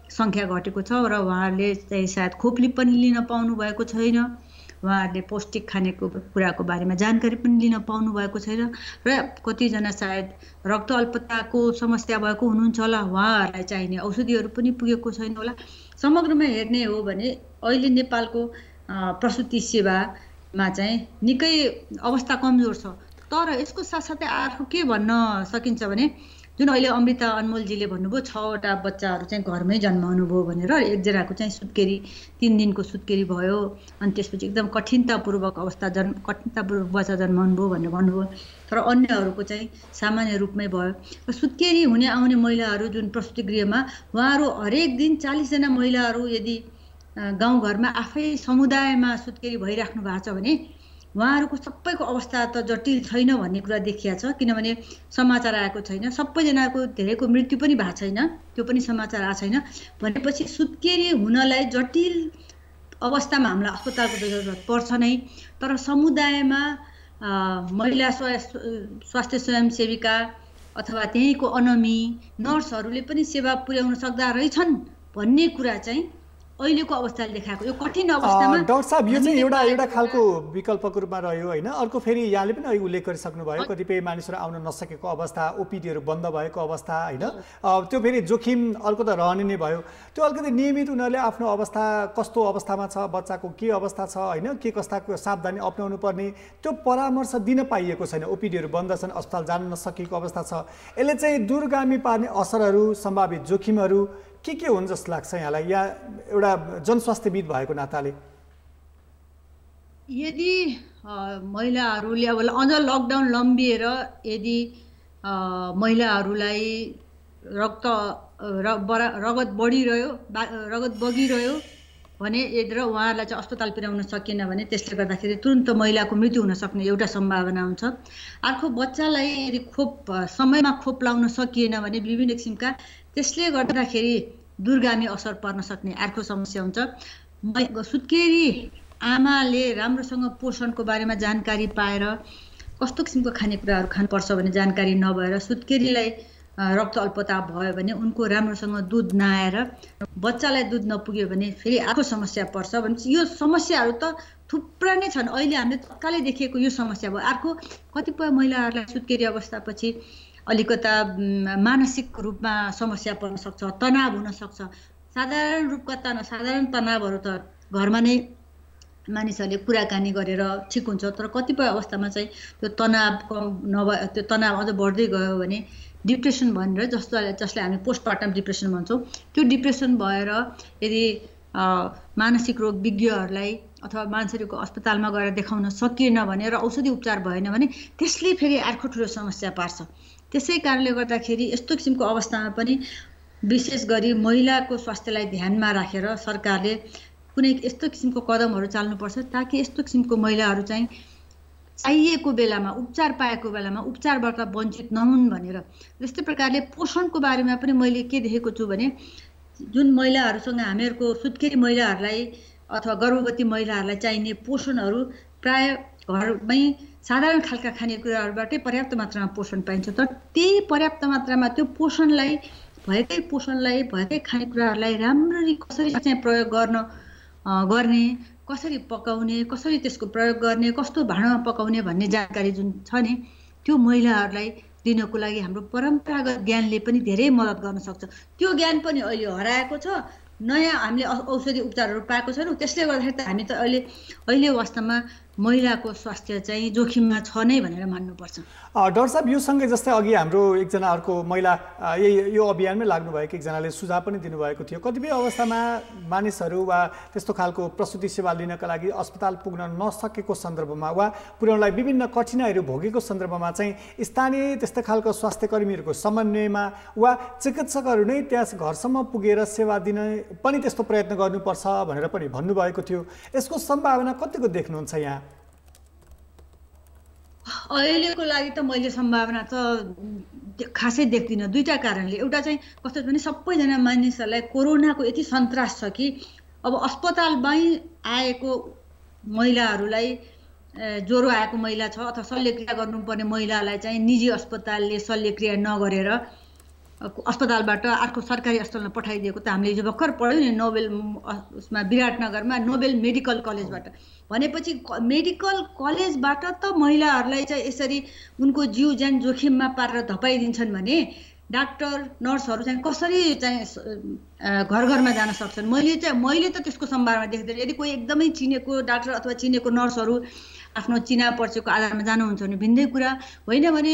सङ्ख्या घटेको छ र उहाँहरूले चाहिँ सायद खोपली पनि लिन पाउनु भएको छैन, उहाँहरूले पौष्टिक खानेको कुराको बारेमा जानकारी पनि लिन पाउनु भएको छैन र कतिजना सायद रक्त अल्पताको समस्या भएको हुनुहुन्छ होला, उहाँहरूलाई चाहिने औषधिहरू पनि पुगेको छैन होला। समग्रमा हेर्ने हो भने अहिले नेपालको प्रसुति सेवामा चाहिँ निकै अवस्था कमजोर छ। तर यसको साथसाथै अर्को के भन्न सकिन्छ भने जुन अहिले अमृता अनमोलजीले भन्नुभयो 6वटा बच्चाहरू चाहिँ घरमै जन्माउनु भयो भनेर, एकजनाको चाहिँ सुत्केरी 3 दिनको सुत्केरी भयो, अनि त्यसपछि एकदम कठिनतापूर्वक बच्चा जन्माउनु भयो भनेर भन्नुभयो। तर अन्यहरूको चाहिँ सामान्य रूपमै भयो। र सुत्केरी हुने आउने महिलाहरू जुन प्रसुति गृहमा उहाँहरू हरेक दिन 40 जना महिलाहरू यदि गाउँघरमा आफै समुदायमा सुत्केरी भइराख्नु भएको छ भने उहाँहरूको सबैको अवस्था त जटिल छैन भन्ने कुरा देखिया छ। किनभने समाचार आएको छैन, सबैजनाको धेरैको मृत्यु पनि भएको छैन, त्यो पनि समाचार आएको छैन भनेपछि सुत्केरी हुनलाई जटिल अवस्थामा हामीलाई अस्पतालको जरुरत पर्छ नै। तर समुदायमा महिला स्वास्थ्य स्वयंसेविका अथवा त्यहीँको अनमी नर्सहरूले पनि सेवा पुर्याउन सक्दा रहेछन् भन्ने कुरा चाहिँ अहिलेको अवस्थाले देखाएको। यो कठिन अवस्थामा डाक्टर साहब यो चाहिँ एउटा खालको विकल्पको रूपमा रह्यो होइन। अर्को फेरि यहाँले पनि अहिले उल्लेख गरिसक्नुभयो कतिपय मानिसहरू आउन नसकेको अवस्था, ओपिडीहरू बन्द भएको अवस्था होइन, त्यो फेरि जोखिम अर्को त रहने नै भयो। त्यो अलिकति नियमित उनीहरूले आफ्नो अवस्था कस्तो अवस्थामा छ, बच्चाको के अवस्था छ होइन, के कस्ता सावधानी अप्नाउनु पर्ने त्यो परामर्श दिन पाइएको छैन। ओपिडीहरू बन्द छन्, अस्पताल जान नसकेको अवस्था छ। यसले चाहिँ दूरगामी पार्ने असरहरू, सम्भावित जोखिमहरू के हुन् जस्तो लाग्छ यहाँलाई, या एउटा जनस्वास्थ्यविद भएको नाताले? यदि महिलाहरूले अब अझ लकडाउन लम्बिएर यदि महिलाहरूलाई रक्त रगत बगिरह्यो भने र उहाँहरूलाई चाहिँ अस्पताल पुर्याउन सकिएन भने त्यसले गर्दाखेरि तुरुन्त महिलाको मृत्यु हुन सक्ने एउटा सम्भावना हुन्छ। अर्को बच्चालाई यदि समयमा खोप लाउन सकिएन भने विभिन्न किसिमका त्यसले गर्दाखेरि दूरगामी असर पर्न सक्ने अर्को समस्या हुन्छ। सुत्केरी आमाले राम्रोसँग पोषणको बारेमा जानकारी पाएर कस्तो किसिमको खानेकुराहरू खानुपर्छ भन्ने जानकारी नभएर सुत्केरीलाई रक्त अल्पता भयो भने उनको राम्रोसँग दुध नआएर बच्चालाई दुध नपुग्यो भने फेरि अर्को समस्या पर्छ। भनेपछि यो समस्याहरू त थुप्रा नै छन्। अहिले हामीले तत्कालै देखिएको यो समस्या भयो। अर्को कतिपय महिलाहरूलाई सुत्केरी अवस्थापछि अलिकता मानसिक रूपमा समस्या पर्न सक्छ, तनाव हुन सक्छ। साधारण तनावहरू त घरमा नै मानिसहरूले कुराकानी गरेर ठिक हुन्छ, तर कतिपय अवस्थामा चाहिँ त्यो तनाव कम नभए त्यो तनाव अझ बढ्दै गयो भने डिप्रेसन भनेर जसलाई हामी पोस्टमार्टम डिप्रेसन भन्छौँ, त्यो डिप्रेसन भएर यदि मानसिक रोग विज्ञहरूलाई अथवा मान्छेको अस्पतालमा गएर देखाउन सकिएन भने र औषधि उपचार भएन भने त्यसले फेरि अर्को ठुलो समस्या पार्छ। त्यसै कारणले गर्दाखेरि यस्तो किसिमको अवस्थामा पनि विशेष गरी महिलाको स्वास्थ्यलाई ध्यानमा राखेर सरकारले कुनै यस्तो किसिमको कदमहरू चाल्नुपर्छ ताकि यस्तो किसिमको महिलाहरू चाहिँ चाहिएको बेलामा उपचार पाएको बेलामा उपचारबाट वञ्चित नहुन् भनेर। त्यस्तै प्रकारले पोषणको बारेमा पनि मैले के देखेको छु भने जुन महिलाहरूसँग हामीहरूको सुत्केरी महिलाहरूलाई अथवा गर्भवती महिलाहरूलाई चाहिने पोषणहरू प्राय घरमै साधारण खालका खानेकुराहरूबाटै पर्याप्त मात्रामा पोषण पाइन्छ। तर त्यही पर्याप्त मात्रामा त्यो भएकै खानेकुराहरूलाई राम्ररी कसरी चाहिँ प्रयोग गर्ने, कसरी पकाउने, कसरी त्यसको प्रयोग गर्ने, कस्तो भाँडामा पकाउने भन्ने जानकारी जुन छ नि त्यो महिलाहरूलाई दिनको लागि हाम्रो परम्परागत ज्ञानले पनि धेरै मद्दत गर्न सक्छ। त्यो ज्ञान पनि अहिले हराएको छ। नयाँ हामीले औषधि उपचारहरू पाएको छैनौँ। त्यसले गर्दाखेरि त हामी त अहिले अवस्थामा महिलाको स्वास्थ्य चाहिँ जोखिममा छ नै भनेर मान्नुपर्छ। डाक्टर साहब, यो सँगै जस्तै अघि हाम्रो एकजना अर्को महिला यो अभियानमै लाग्नुभएको एकजनाले सुझाव पनि दिनुभएको थियो, कतिपय अवस्थामा मानिसहरू वा त्यस्तो खालको प्रसुति सेवा लिनका लागि अस्पताल पुग्न नसकेको सन्दर्भमा वा पुर्याउनलाई विभिन्न कठिनाइहरू भोगेको सन्दर्भमा चाहिँ स्थानीय त्यस्तो खालको स्वास्थ्य कर्मीहरूको समन्वयमा वा चिकित्सकहरू नै त्यहाँ घरसम्म पुगेर सेवा दिन पनि त्यस्तो प्रयत्न गर्नुपर्छ भनेर पनि भन्नुभएको थियो। यसको सम्भावना कतिको देख्नुहुन्छ यहाँ? अहिलेको लागि त मैले सम्भावना त खासै देख्दिनँ। दुईटा कारणले। एउटा चाहिँ कस्तो भने सबैजना मानिसहरूलाई कोरोनाको यति सन्तास छ कि अब अस्पतालमै आएको महिलाहरूलाई ज्वरो आएको महिला छ अथवा शल्यक्रिया गर्नुपर्ने महिलालाई चाहिँ निजी अस्पतालले शल्यक्रिया नगरेर अस्पतालबाट अर्को सरकारी अस्पतालमा पठाइदिएको त हामीले हिजो भर्खर पढ्यौँ नि नोबेल उसमा विराटनगरमा नोबेल मेडिकल कलेजबाट। भनेपछि मेडिकल कलेजबाट त महिलाहरूलाई चाहिँ यसरी उनको जीव ज्यान जोखिममा पारेर धपाइदिन्छन् भने डाक्टर नर्सहरू चाहिँ कसरी चाहिँ घर घरमा जान सक्छन्? मैले त त्यसको सम्भावना देख्दैन। यदि कोही एकदमै चिनेको डाक्टर अथवा चिनेको नर्सहरू आफ्नो चिना परिचयको आधारमा जानुहुन्छ भने भिन्दै कुरा, होइन भने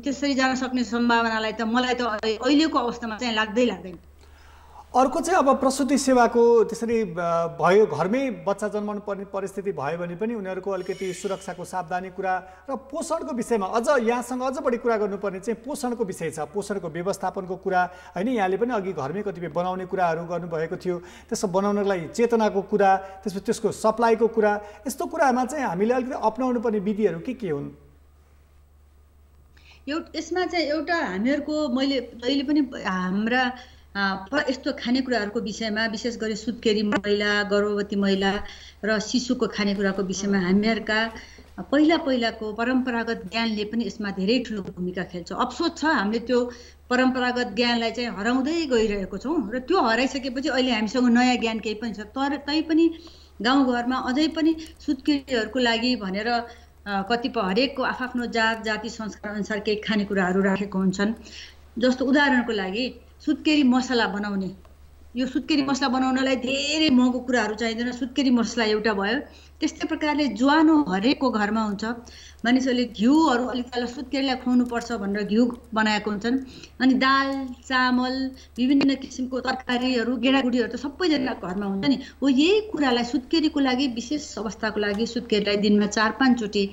त्यसरी जान सक्ने सम्भावनालाई त मलाई त अहिलेको अवस्थामा चाहिँ लाग्दैन। अर्को चाहिँ अब प्रसुति सेवाको त्यसरी भयो, घरमै बच्चा जन्माउनु पर्ने परिस्थिति भयो भने पनि उनीहरूको अलिकति सुरक्षाको सावधानी कुरा र पोषणको विषयमा अझ यहाँसँग अझ बढी कुरा गर्नुपर्ने चाहिँ पोषणको विषय छ। पोषणको व्यवस्थापनको कुरा होइन, यहाँले पनि अघि घरमै कतिपय बनाउने कुराहरू गर्नुभएको थियो। त्यसो बनाउनको लागि चेतनाको कुरा, त्यसको सप्लाईको कुरा, यस्तो कुरामा चाहिँ हामीले अलिकति अपनाउनु पर्ने विधिहरू के हुन्? यसमा चाहिँ एउटा हामीहरूको मैले जहिले पनि हाम्रा यस्तो खानेकुराहरूको विषयमा विशेष गरी सुत्केरी महिला, गर्भवती महिला र शिशुको खानेकुराको विषयमा हामीहरूका पहिलाको परम्परागत ज्ञानले पनि यसमा धेरै ठुलो भूमिका खेल्छ। अफसोस छ हामीले त्यो परम्परागत ज्ञानलाई चाहिँ हराउँदै गइरहेको छौँ र त्यो हराइसकेपछि अहिले हामीसँग नयाँ ज्ञान केही पनि छ। तर तैपनि गाउँघरमा अझै पनि सुत्केरीहरूको लागि भनेर कतिपय हरेकको आफ्नो जाति संस्कार अनुसार केही खानेकुराहरू राखेको हुन्छन्। जस्तो उदाहरणको लागि सुत्केरी मसला बनाउने, यो सुत्केरी मसला बनाउनलाई धेरै महँगो कुराहरू चाहिँदैन, सुत्केरी मसला एउटा भयो। त्यस्तै प्रकारले ज्वानो हरेकको घरमा हुन्छ। मानिसहरूले घिउहरू अलिक सुत्केरीलाई खुवाउनुपर्छ भनेर घिउ बनाएको हुन्छन्। अनि दाल चामल विभिन्न किसिमको तरकारीहरू गेडागुडीहरू त सबैजनाको घरमा हुन्छ नि। हो यही कुरालाई सुत्केरीको लागि विशेष अवस्थाको लागि सुत्केरीलाई दिनमा 4-5 चोटि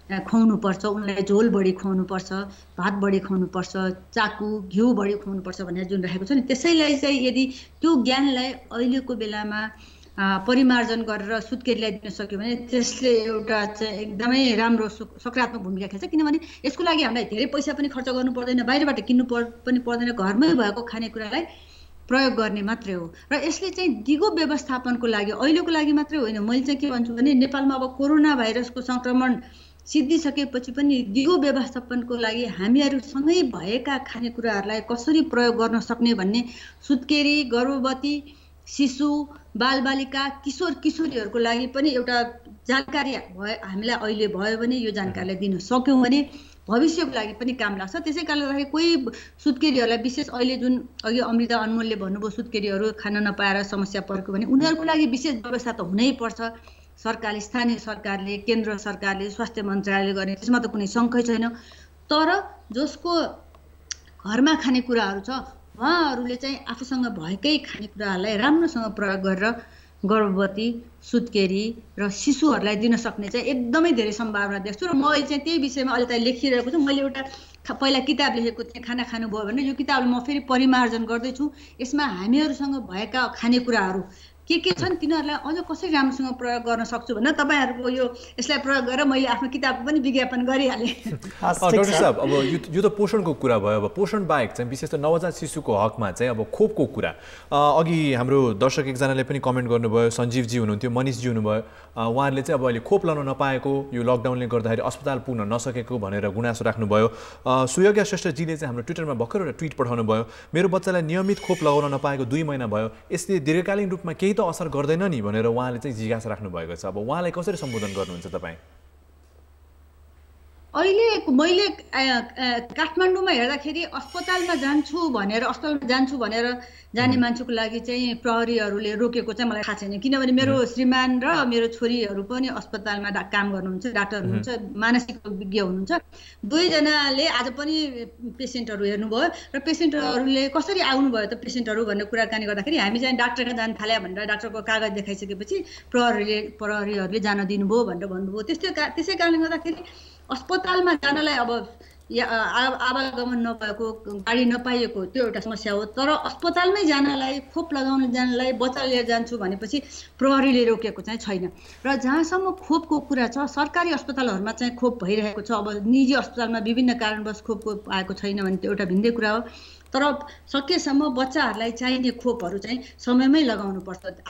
खुवाउनुपर्छ, उनलाई झोल बढी खुवाउनुपर्छ, भात बढी खुवाउनुपर्छ, चाकु घिउ बढी खुवाउनुपर्छ भनेर जुन राखेको छ नि, त्यसैलाई चाहिँ यदि त्यो ज्ञानलाई अहिलेको बेलामा परिमार्जन गरेर सुत्केरीलाई दिन सक्यो भने त्यसले एउटा चाहिँ एकदमै राम्रो सकारात्मक भूमिका खेल्छ। किनभने यसको लागि हामीलाई धेरै पैसा पनि खर्च गर्नु पर्दैन, बाहिरबाट किन्नु पनि पर्दैन, घरमै भएको खानेकुरालाई प्रयोग गर्ने मात्रै हो। र यसले चाहिँ दिगो व्यवस्थापनको लागि अहिलेको लागि मात्रै होइन, मैले चाहिँ के भन्छु भने नेपालमा अब कोरोना भाइरसको सङ्क्रमण सिद्धिसकेपछि पनि दिगो व्यवस्थापनको लागि हामीहरूसँगै भएका खानेकुराहरूलाई कसरी प्रयोग गर्न सक्ने भन्ने सुत्केरी, गर्भवती, शिशु, बालबालिका, किशोर किशोरीहरूको लागि पनि एउटा जानकारी हामीलाई अहिले भयो भने यो जानकारीलाई दिन सक्यौँ भने भविष्यको लागि पनि काम लाग्छ। त्यसै कारणले गर्दाखेरि कोही सुत्केरीहरूलाई विशेष अहिले जुन अघि अमृता अनमोलले भन्नुभयो सुत्केरीहरू खान नपाएर समस्या परेको भने उनीहरूको लागि विशेष व्यवस्था त हुनैपर्छ। सरकारले, स्थानीय सरकारले, केन्द्र सरकारले, स्वास्थ्य मन्त्रालयले गर्ने त्यसमा त कुनै शङ्कै छैन। तर जसको घरमा खानेकुराहरू छ उहाँहरूले चाहिँ आफूसँग भएकै खानेकुराहरूलाई राम्रोसँग प्रयोग गरेर गर्भवती, सुत्केरी र शिशुहरूलाई दिन सक्ने चाहिँ एकदमै धेरै सम्भावना देख्छु। र म चाहिँ त्यही विषयमा अहिले त लेखिरहेको छु। मैले एउटा पहिला किताब लेखेको थिएँ, खाना खानुभयो भने, यो किताबले म फेरि परिमार्जन गर्दैछु। यसमा हामीहरूसँग भएका खानेकुराहरू के छन् तिनीहरूलाई अझ कसरी राम्रोसँग प्रयोग गर्न सक्छु भनेर तपाईँहरूको यो यसलाई प्रयोग गरेर मैले आफ्नो किताबको पनि विज्ञापन गरिहालेँ। डाक्टर साहब, अब यो त पोषणको कुरा भयो। अब पोषण बाहेक चाहिँ विशेष त नवजात शिशुको हकमा चाहिँ अब खोपको कुरा, अघि हाम्रो दर्शक एकजनाले पनि कमेन्ट गर्नुभयो, सञ्जीवजी हुनुहुन्थ्यो, मनिषजी हुनुभयो, उहाँहरूले चाहिँ अब अहिले खोप लाउन नपाएको, यो लकडाउनले गर्दाखेरि अस्पताल पुग्न नसकेको भनेर गुनासो राख्नुभयो। सुयोग्या श्रेष्ठजीले चाहिँ हाम्रो ट्विटरमा भर्खर एउटा ट्विट पठाउनु भयो, मेरो बच्चालाई नियमित खोप लगाउन नपाएको 2 महिना भयो, यसले दीर्घकालीन रूपमा केही त असर गर्दैन नि भनेर उहाँले चाहिँ जिज्ञासा राख्नु भएको छ। अब उहाँलाई कसरी सम्बोधन गर्नुहुन्छ तपाईँ? अहिले मैले काठमाडौँमा हेर्दाखेरि अस्पतालमा जान्छु भनेर जाने मान्छेको लागि चाहिँ प्रहरीहरूले रोकेको चाहिँ मलाई थाहा छैन। किनभने मेरो श्रीमान र मेरो छोरीहरू पनि अस्पतालमा काम गर्नुहुन्छ, डाक्टर हुनुहुन्छ, मानसिक विज्ञ हुनुहुन्छ। दुवैजनाले आज पनि पेसेन्टहरू हेर्नुभयो र पेसेन्टहरूले कसरी आउनुभयो त पेसेन्टहरू भन्ने कुराकानी गर्दाखेरि हामी चाहिँ डाक्टर कहाँ जान थाल्यो भनेर डाक्टरको कागज देखाइसकेपछि प्रहरीहरूले जान दिनुभयो भनेर भन्नुभयो। त्यसै कारणले गर्दाखेरि अस्पतालमा जानलाई अब आवागमन नभएको, गाडी नपाइएको त्यो एउटा समस्या हो। तर अस्पतालमै जानलाई, खोप लगाउन जानलाई बच्चा लिएर जान्छु भनेपछि प्रहरीले रोकेको चाहिँ छैन। र जहाँसम्म खोपको कुरा छ, सरकारी अस्पतालहरूमा चाहिँ खोप भइरहेको छ। अब निजी अस्पतालमा विभिन्न कारणवश खोप आएको छैन भने त्यो एउटा भिन्दै कुरा हो। तर सकेसम्म बच्चाहरूलाई चाहिने खोपहरू चाहिँ समयमै लगाउनुपर्छ।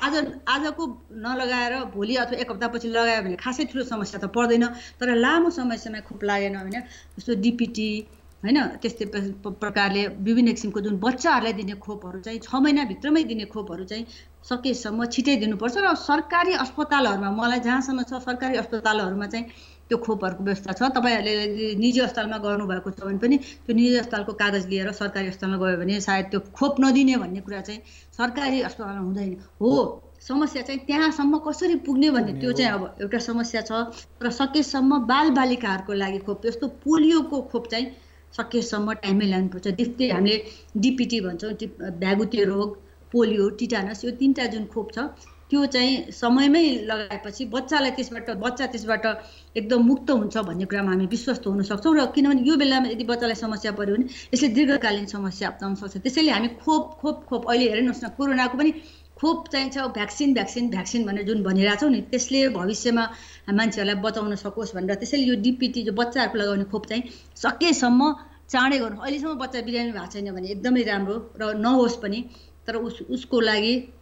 आजको नलगाएर भोलि अथवा 1 हप्तापछि लगायो भने खासै ठुलो समस्या त पर्दैन। तर लामो समयसम्म खोप लागेन भने जस्तो डिपिटी हैन, त्यस्तै प्रकारले विभिन्न किसिमको जुन बच्चाहरूलाई दिने खोपहरू चाहिँ 6 महिनाभित्रमै दिने खोपहरू चाहिँ सकेसम्म छिटै दिनुपर्छ। र सरकारी अस्पतालहरूमा मलाई जहाँसम्म छ सरकारी अस्पतालहरूमा चाहिँ त्यो खोपहरूको व्यवस्था छ। तपाईँहरूले निजी अस्पतालमा गर्नुभएको छ भने पनि त्यो निजी अस्पतालको कागज लिएर सरकारी अस्पतालमा गयो भने सायद त्यो खोप नदिने भन्ने कुरा चाहिँ सरकारी अस्पतालमा हुँदैन हो। समस्या चाहिँ त्यहाँसम्म कसरी पुग्ने भन्ने त्यो चाहिँ अब एउटा समस्या छ। र सकेसम्म बालबालिकाहरूको लागि खोप, जस्तो पोलियोको खोप चाहिँ सकेसम्म टाइममै ल्याउनुपर्छ। हामीले डिपिटी भन्छौँ, भ्यागुते रोग, पोलियो, टिटानस, यो 3टा जुन खोप छ त्यो चाहिँ समयमै लगाएपछि बच्चा त्यसबाट एकदम मुक्त हुन्छ भन्ने कुरामा हामी विश्वस्त हुन सक्छौँ। र किनभने यो बेलामा यदि बच्चालाई समस्या पर्यो भने यसले दीर्घकालीन समस्या अप्नाउन सक्छ। त्यसैले हामी खोप अहिले हेर्नुहोस् न, कोरोनाको पनि खोप चाहिन्छ, भ्याक्सिन भनेर जुन भनिरहेछौँ नि, त्यसले भविष्यमा मान्छेहरूलाई बचाउन सकोस् भनेर। त्यसैले यो डिपिटी जो बच्चाहरूको लगाउने खोप चाहिँ सकेसम्म चाँडै गर्नु। अहिलेसम्म बच्चा बिरामी भएको छैन भने एकदमै राम्रो र नहोस् पनि, तर उसको लागि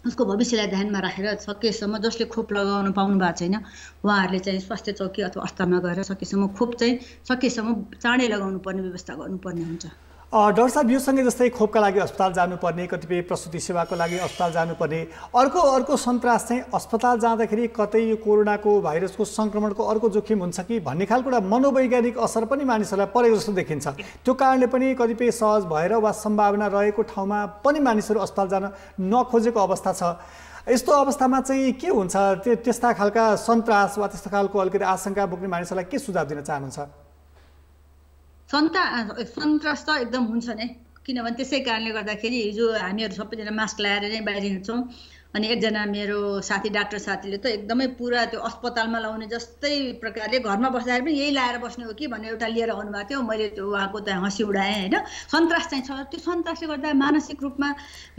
उसको भविष्यलाई ध्यानमा राखेर सकेसम्म जसले खोप लगाउन पाउनु भएको छैन उहाँहरूले चाहिँ स्वास्थ्य चौकी अथवा अस्पतालमा गएर सकेसम्म खोप चाहिँ सकेसम्म चाँडै लगाउनु पर्ने व्यवस्था गर्नुपर्ने हुन्छ। डाक्टर साहब, यो सँगै जस्तै खोपका लागि अस्पताल जानुपर्ने, कतिपय प्रसुति सेवाको लागि अस्पताल जानुपर्ने, अर्को सन्तास चाहिँ अस्पताल जाँदाखेरि कतै यो कोरोनाको भाइरसको सङ्क्रमणको अर्को जोखिम हुन्छ कि भन्ने खालको एउटा मनोवैज्ञानिक असर पनि मानिसहरूलाई परेको जस्तो देखिन्छ। त्यो कारणले पनि कतिपय सहज भएर वा सम्भावना रहेको ठाउँमा पनि मानिसहरू अस्पताल जान नखोजेको अवस्था छ। यस्तो अवस्थामा चाहिँ के हुन्छ? त्यस्ता खालका सन्तास वा त्यस्ता खालको अलिकति आशंका बोक्ने मानिसहरूलाई के सुझाव दिन चाहनुहुन्छ? सन्तास त एकदम हुन्छ नै, किनभने त्यसै कारणले गर्दाखेरि हिजो हामीहरू सबैजना मास्क लगाएर नै बाहिर हिँड्छौँ। अनि एकजना मेरो साथी डाक्टर साथीले त एकदमै पुरा त्यो अस्पतालमा लाउने जस्तै प्रकारले घरमा बस्दाखेरि पनि यही लाएर बस्ने हो कि भनेर एउटा लिएर आउनुभएको थियो। मैले त्यो उहाँको त हँसी उडाएँ होइन। सन्तास चाहिँ छ, त्यो सन्तासले गर्दा मानसिक रूपमा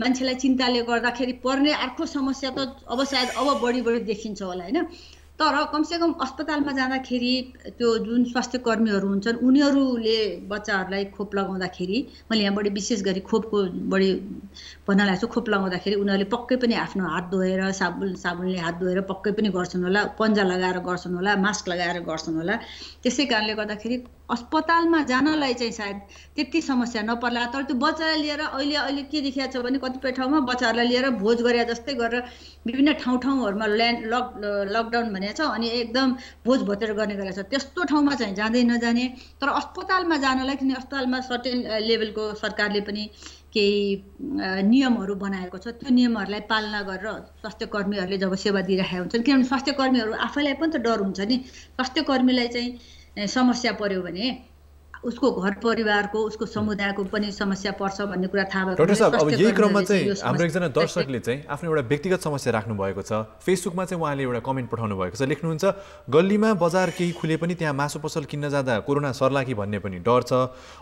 मान्छेलाई चिन्ताले गर्दाखेरि पर्ने अर्को समस्या त अब सायद अब बढी देखिन्छ होला होइन। तर कमसेकम अस्पतालमा जाँदाखेरि त्यो जुन स्वास्थ्य कर्मीहरू हुन्छन् उनीहरूले बच्चाहरूलाई खोप लगाउँदाखेरि, मैले यहाँ बढी विशेष गरी खोपको बढी भन्न लाग्छु, खोप लगाउँदाखेरि उनीहरूले पक्कै पनि आफ्नो हात धोएर साबुनले हात धोएर पक्कै पनि गर्छन् होला, पन्जा लगाएर गर्छन् होला, मास्क लगाएर गर्छन् होला। त्यसै कारणले गर्दाखेरि अस्पतालमा जानलाई चाहिँ सायद त्यति समस्या नपर्ला। तर त्यो बच्चालाई लिएर अहिले के देखिएको छ भने कतिपय ठाउँमा बच्चाहरूलाई लिएर भोज गरे जस्तै गरेर विभिन्न ठाउँहरूमा लकडाउन भनेको छ अनि एकदम भोज भतेर गर्ने गरेको छ। त्यस्तो ठाउँमा चाहिँ जाँदै नजाने, तर अस्पतालमा जानलाई किन अस्पतालमा सर्टेन लेभलको सरकारले पनि केही नियमहरू बनाएको छ। त्यो नियमहरूलाई पालना गरेर स्वास्थ्य कर्मीहरूले जब सेवा दिइरहेका हुन्छन्, किनभने स्वास्थ्य कर्मीहरू आफैलाई पनि त डर हुन्छ नि, स्वास्थ्य कर्मीलाई चाहिँ समस्या पर्यो भने उसको घर परिवारको उसको समुदायको पनि समस्या पर्छ भन्ने कुरा थाहा भएको। डाक्टर साहब, अब यही क्रममा चाहिँ हाम्रो एकजना दर्शकले चाहिँ आफ्नो एउटा व्यक्तिगत समस्या राख्नु भएको छ। फेसबुकमा चाहिँ उहाँले एउटा कमेन्ट पठाउनु भएको छ, लेख्नुहुन्छ गल्लीमा बजार केही खुले पनि त्यहाँ मासु पसल किन्न जाँदा कोरोना सर्ला कि भन्ने पनि डर छ।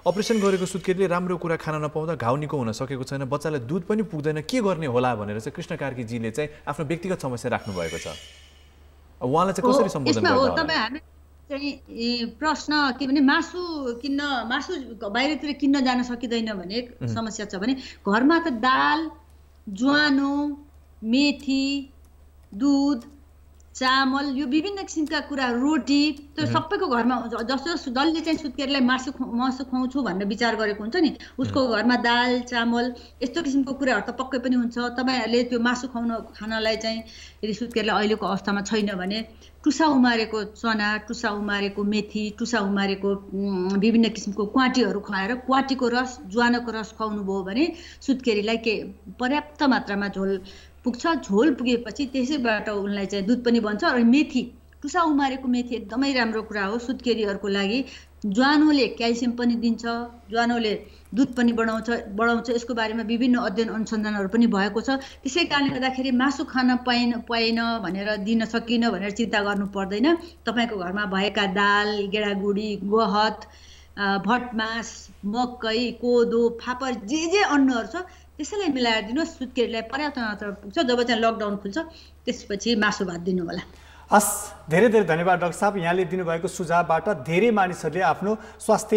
अपरेसन गरेको सुत्केरीले राम्रो कुरा खान नपाउँदा घाउ निको हुन सकेको छैन, बच्चालाई दुध पनि पुग्दैन, के गर्ने होला भनेर चाहिँ कृष्ण कार्कीजीले चाहिँ आफ्नो व्यक्तिगत समस्या राख्नु भएको छ। उहाँलाई चाहिँ कसरी सम्बोधन गर्नुहुन्छ? प्रश्न के भने मासु बाहिरतिर किन्न जान सकिँदैन भने समस्या छ भने घरमा त दाल, ज्वानो, मेथी, दुध, चामल, यो विभिन्न किसिमका कुरा, रोटी, त्यो सबैको घरमा जसले चाहिँ सुत्केरीलाई मासु खुवाउँछु भनेर विचार गरेको हुन्छ नि, उसको घरमा दाल, चामल यस्तो किसिमको कुराहरू त पक्कै पनि हुन्छ। तपाईँहरूले त्यो मासु खानलाई चाहिँ यदि सुत्केरीलाई अहिलेको अवस्थामा छैन भने टुसा उमारेको चना, टुसा उमारेको मेथी, टुसा उमारेको विभिन्न किसिमको क्वाटीहरू खुवाएर क्वाटीको रस, ज्वानोको रस खुवाउनु भयो भने सुत्केरीलाई के पर्याप्त मात्रामा झोल पुग्छ। झोल पुगेपछि त्यसैबाट उनलाई चाहिँ दुध पनि बन्छ। र मेथी, टुसा उमारेको मेथी एकदमै राम्रो कुरा हो सुत्केरीहरूको लागि। ज्वानोले क्याल्सियम पनि दिन्छ, ज्वानोले दुध पनि बढाउँछ। यसको बारेमा विभिन्न अध्ययन अनुसन्धानहरू पनि भएको छ। त्यसै कारणले गर्दाखेरि मासु खान पाएन भनेर दिन सकिनँ भनेर चिन्ता गर्नु पर्दैन। तपाईँको घरमा भएका दाल, गेडागुडी, गहत, भटमास, मकै, कोदो, फापर जे अन्नहरू छ त्यसैलाई मिलाएर दिनुहोस्। सुत्केरीलाई पर्याप्त मात्रामा पुग्छ। जब चाहिँ लकडाउन खुल्छ त्यसपछि मासु भात दिनु होला। हस्, धेरै धन्यवाद डाक्टर साहब। यहाँले दिनुभएको सुझावबाट धेरै मानिसहरूले आफ्नो स्वास्थ्य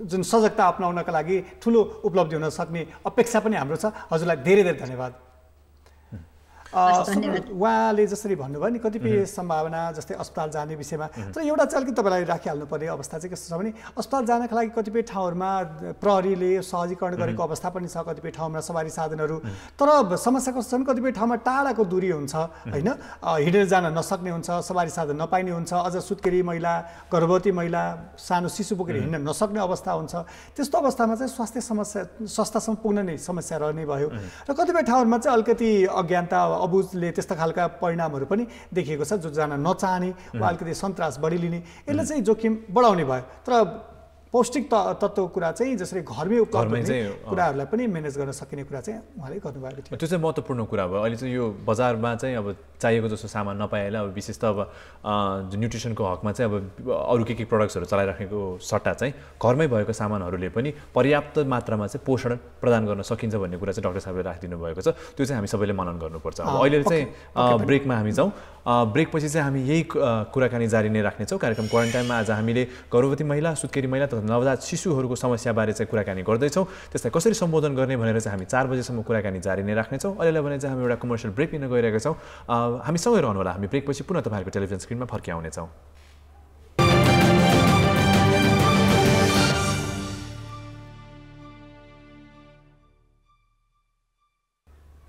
जुन सजगता अपनाउनका लागि ठुलो उपलब्धि हुन सक्ने अपेक्षा पनि हाम्रो छ। हजुरलाई धेरै धन्यवाद। उहाँले जसरी भन्नुभयो नि कतिपय सम्भावना जस्तै अस्पताल जाने विषयमा, तर एउटा चाहिँ अलिकति तपाईँलाई राखिहाल्नु पर्ने अवस्था चाहिँ कस्तो छ भने अस्पताल जानका लागि कतिपय ठाउँहरूमा प्रहरीले सहजीकरण गरेको अवस्था पनि छ, कतिपय ठाउँमा सवारी साधनहरू। तर समस्या कस्तो छ भने कतिपय ठाउँमा टाढाको दूरी हुन्छ होइन, हिँडेर जान नसक्ने हुन्छ, सवारी साधन नपाइने हुन्छ, अझ सुत्केरी महिला, गर्भवती महिला, सानो शिशु बोकेर हिँड्न नसक्ने अवस्था हुन्छ। त्यस्तो अवस्थामा चाहिँ स्वास्थ्यसम्म पुग्न नै समस्या रहने भयो। र कतिपय ठाउँहरूमा चाहिँ अलिकति अज्ञानता अबुझले त्यस्ता खालका परिणामहरू पनि देखिएको छ, जो जान नचाहने वा अलिकति सन्तास बढी लिने, यसले चाहिँ जोखिम बढाउने भयो। तर पौष्टिक तत्त्वको कुरा चाहिँ जसरी घरमै उपलब्ध हुने कुराहरूलाई पनि म्यानेज गर्न सकिने कुरा चाहिँ उहाँले गर्नुभएको थियो। त्यो चाहिँ महत्त्वपूर्ण कुरा भयो। अहिले चाहिँ यो बजारमा चाहिँ अब चाहिएको जस्तो सामान नपाएला अब विशेष त अब न्युट्रिसनको हकमा चाहिँ अब अरू के प्रडक्ट्सहरू चलाइराखेको सट्टा चाहिँ घरमै भएको सामानहरूले पनि पर्याप्त मात्रामा चाहिँ पोषण प्रदान गर्न सकिन्छ भन्ने कुरा चाहिँ डाक्टर साहबले राखिदिनु भएको छ। त्यो चाहिँ हामी सबैले मनन गर्नुपर्छ। अब अहिले चाहिँ ब्रेकमा हामी जाउँ। ब्रेकपछि चाहिँ हामी यही कुराकानी जारी नै राख्नेछौँ। कार्यक्रम क्वारेन्टाइनमा आज हामीले गर्भवती महिला, सुत्केरी महिला तथा नवजात शिशुहरूको समस्याबारे चाहिँ कुराकानी गर्दैछौँ। त्यसलाई कसरी सम्बोधन गर्ने भनेर चाहिँ हामी 4 बजेसम्म कुराकानी जारी नै राख्नेछौँ। अहिलेलाई भने चाहिँ हामी एउटा कमर्सियल ब्रेक लिन गइरहेका छौँ। हामी सँगै रहनुहोला। हामी ब्रेकपछि पुनः तपाईँहरूको टेलिभिजन स्क्रिनमा फर्किआउनेछौँ।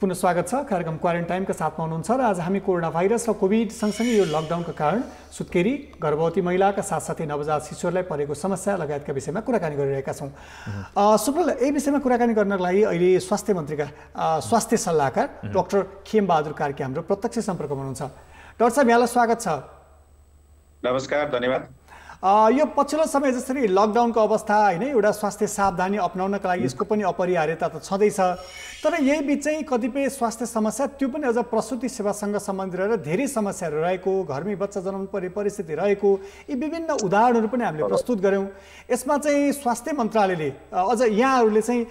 पुनः स्वागत छ। कार्यक्रम क्वारेन्टाइनका साथमा हुनुहुन्छ र आज हामी कोरोना भाइरस र कोभिड सँगसँगै यो लकडाउनका कारण सुत्केरी, गर्भवती महिलाका साथसाथै नवजात शिशुहरूलाई परेको समस्या लगायतका विषयमा कुराकानी गरिरहेका छौँ। सुप्रल, यही विषयमा कुराकानी गर्नको लागि अहिले स्वास्थ्य मन्त्रीका स्वास्थ्य सल्लाहकार डाक्टर खेमबहादुर कार्की हाम्रो प्रत्यक्ष सम्पर्कमा हुनुहुन्छ। डाक्टर साहब, यहाँलाई स्वागत छ। नमस्कार, धन्यवाद। यो पछिल्लो समय जसरी लकडाउनको अवस्था होइन एउटा स्वास्थ्य सावधानी अपनाउनका लागि यसको पनि अपरिहार्यता त छँदैछ, तर यही बिच चाहिँ कतिपय स्वास्थ्य समस्या त्यो पनि अझ प्रसुति सेवासँग सम्बन्धित रहेर धेरै समस्याहरू रहेको, घरमै बच्चा जन्माउनु पर्ने परिस्थिति रहेको, यी विभिन्न उदाहरणहरू पनि हामीले प्रस्तुत गऱ्यौँ। यसमा चाहिँ स्वास्थ्य मन्त्रालयले अझ यहाँहरूले चाहिँ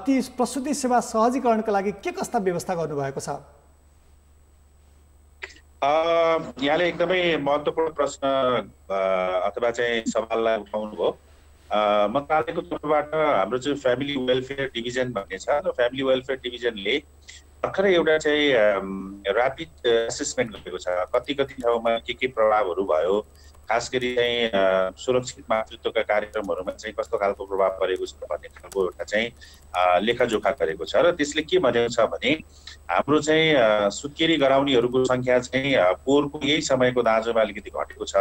ती प्रसुति सेवा सहजीकरणका लागि के कस्ता व्यवस्था गर्नुभएको छ? यहाँले एकदमै महत्त्वपूर्ण प्रश्न अथवा चाहिँ सवाललाई उठाउनु भयो। मन्त्रालयको तर्फबाट हाम्रो चाहिँ फ्यामिली वेलफेयर डिभिजन भन्ने छ र फ्यामिली वेलफेयर डिभिजनले भर्खरै एउटा चाहिँ ऱ्यापिड एसेसमेन्ट गरेको छ। कति ठाउँमा के प्रभावहरू भयो, खास गरी चाहिँ सुरक्षित मातृत्वका कार्यक्रमहरूमा चाहिँ कस्तो खालको प्रभाव परेको छ भन्ने खालको एउटा चाहिँ लेखाजोखा गरेको छ। र त्यसले के भनेको छ भने हाम्रो चाहिँ सुत्केरी गराउनेहरूको सङ्ख्या चाहिँ पोहोरको यही समयको दाँजोमा अलिकति घटेको छ।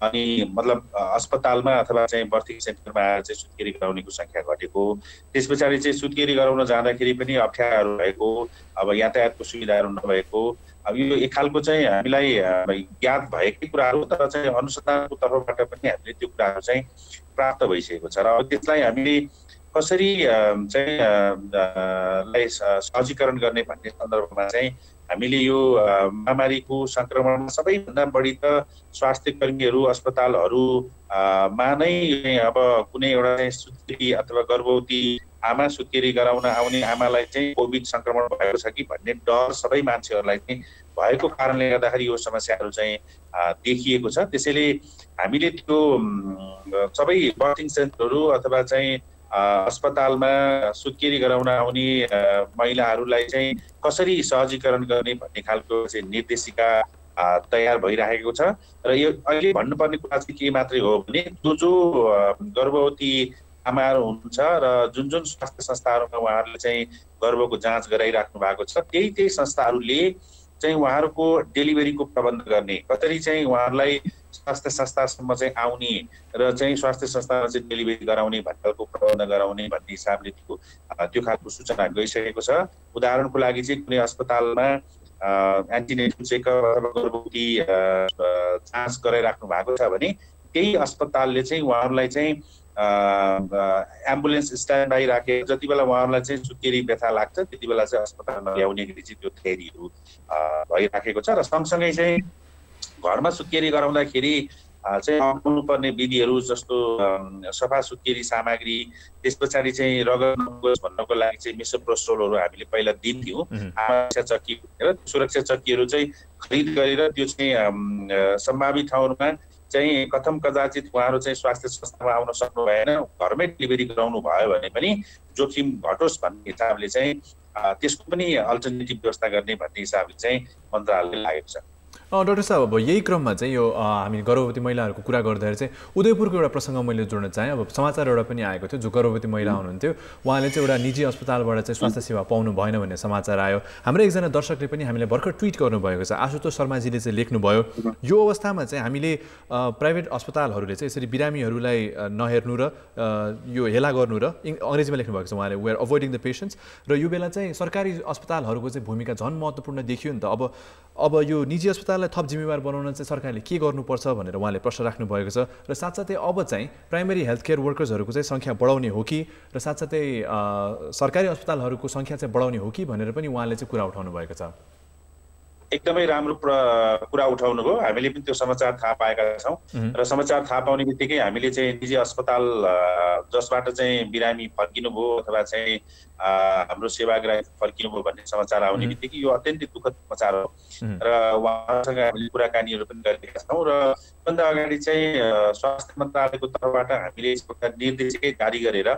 अनि मतलब अस्पतालमा अथवा चाहिँ बर्थिङ सेन्टरमा आएर चाहिँ सुत्केरी गराउनेको सङ्ख्या घटेको, त्यस पछाडि चाहिँ सुत्केरी गराउन जाँदाखेरि पनि अप्ठ्याराहरू भएको, अब यातायातको सुविधाहरू नभएको, अब यो एक खालको चाहिँ हामीलाई ज्ञात भएकै कुराहरू, तर चाहिँ अनुसन्धानको तर्फबाट पनि हामीले त्यो कुराहरू चाहिँ प्राप्त भइसकेको छ। र अब त्यसलाई हामीले कसरी चाहिँ सहजीकरण गर्ने भन्ने सन्दर्भमा चाहिँ हामीले यो महामारीको सङ्क्रमणमा सबैभन्दा बढी त स्वास्थ्य कर्मीहरू अस्पतालहरूमा नै अब कुनै एउटा चाहिँ सुत्केरी अथवा गर्भवती आमा सुत्केरी गराउन आउने आमालाई चाहिँ कोभिड सङ्क्रमण भएको छ कि भन्ने डर सबै मान्छेहरूलाई चाहिँ भएको कारणले गर्दाखेरि यो समस्याहरू चाहिँ देखिएको छ। त्यसैले हामीले त्यो सबै बर्थिङ सेन्टरहरू अथवा चाहिँ अस्पतालमा सुत्केरी गराउन आउने महिलाहरूलाई चाहिँ कसरी सहजीकरण गर्ने भन्ने खालको चाहिँ निर्देशिका तयार भइरहेको छ। र यो अहिले भन्नुपर्ने कुरा चाहिँ के मात्रै हो भने जो गर्भवती आमाहरू हुनुहुन्छ र जुन स्वास्थ्य संस्थाहरूमा उहाँहरूले चाहिँ गर्भको जाँच गराइराख्नु भएको छ, त्यही संस्थाहरूले चाहिँ उहाँहरूको डेलिभरीको प्रबन्ध गर्ने, कसरी चाहिँ उहाँहरूलाई स्वास्थ्य संस्थासम्म चाहिँ आउने र चाहिँ स्वास्थ्य संस्थामा चाहिँ डेलिभरी गराउने भन्ने खालको प्रबन्ध गराउने भन्ने हिसाबले त्यो खालको सूचना गइसकेको छ। उदाहरणको लागि चाहिँ कुनै अस्पतालमा एन्टिनेटल चेकअप अथवा गर्भवती जाँच गराइराख्नु भएको छ भने त्यही अस्पतालले चाहिँ उहाँहरूलाई चाहिँ एम्बुलेन्स स्ट्यान्ड बाई राखे, जति बेला उहाँहरूलाई चाहिँ सुत्केरी व्यथा लाग्छ त्यति बेला चाहिँ अस्पतालमा ल्याउने गरी चाहिँ त्यो तयारीहरू भइराखेको छ। र सँगसँगै चाहिँ घरमा सुत्केरी गराउँदाखेरि चाहिँ अपनाउनु पर्ने विधिहरू जस्तो सफा सुत्केरी सामग्री, त्यस पछाडि चाहिँ रगत नगोस् भन्नको लागि चाहिँ मिसोप्रोस्टोलहरू हामीले पहिला दिन्थ्यौँ सुरक्षा चक्की र सुरक्षा चक्कीहरू चाहिँ खरिद गरेर त्यो चाहिँ सम्भावित ठाउँहरूमा चाहिँ कथम कदाचित उहाँहरू चाहिँ स्वास्थ्य संस्थामा आउन सक्नु भएन, घरमै डेलिभरी गराउनु भयो भने पनि जोखिम घटोस् भन्ने हिसाबले चाहिँ त्यसको पनि अल्टरनेटिभ व्यवस्था गर्ने भन्ने हिसाबले चाहिँ मन्त्रालयले लागेको छ। डाक्टर साहब, अब यही क्रममा चाहिँ यो हामी गर्भवती महिलाहरूको कुरा गर्दाखेरि चाहिँ उदयपुरको एउटा प्रसङ्ग मैले जोड्न चाहेँ। अब समाचार एउटा पनि आएको थियो, जो गर्भवती महिला हुनुहुन्थ्यो उहाँले चाहिँ एउटा निजी अस्पतालबाट चाहिँ स्वास्थ्य सेवा पाउनु भएन भन्ने समाचार आयो। हाम्रो एकजना दर्शकले पनि हामीलाई भर्खर ट्विट गर्नुभएको छ, आशुतोष शर्माजीले चाहिँ लेख्नुभयो, यो अवस्थामा चाहिँ हामीले प्राइभेट अस्पतालहरूले चाहिँ यसरी बिरामीहरूलाई नहेर्नु र यो हेला गर्नु र अङ्ग्रेजीमा लेख्नुभएको छ उहाँले, we are avoiding the patients, र यो बेला चाहिँ सरकारी अस्पतालहरूको चाहिँ भूमिका झन् महत्त्वपूर्ण देखियो नि त। अब यो निजी अस्पताललाई थप जिम्मेवार बनाउन चाहिँ सरकारले के गर्नुपर्छ भनेर उहाँले प्रश्न राख्नु भएको छ। र साथसाथै अब चाहिँ प्राइमेरी हेल्थ केयर वर्कर्सहरूको चाहिँ सङ्ख्या बढाउने हो कि र साथसाथै सरकारी अस्पतालहरूको सङ्ख्या चाहिँ बढाउने हो कि भनेर पनि उहाँले चाहिँ कुरा उठाउनु भएको छ। एकदमै राम्रो कुरा उठाउनु भयो। हामीले पनि त्यो समाचार थाहा पाएका छौँ र समाचार थाहा पाउने बित्तिकै हामीले चाहिँ निजी अस्पताल जसबाट चाहिँ बिरामी फर्किनु भयो अथवा चाहिँ हाम्रो सेवाग्राही फर्किनु भयो भन्ने समाचार आउने बित्तिकै यो अत्यन्तै दुःखद समाचार हो र उहाँसँग हामीले कुराकानीहरू पनि गरेका छौँ। र भन्दा अगाडि चाहिँ स्वास्थ्य मन्त्रालयको तर्फबाट हामीले यस प्रकार निर्देशिकै जारी गरेर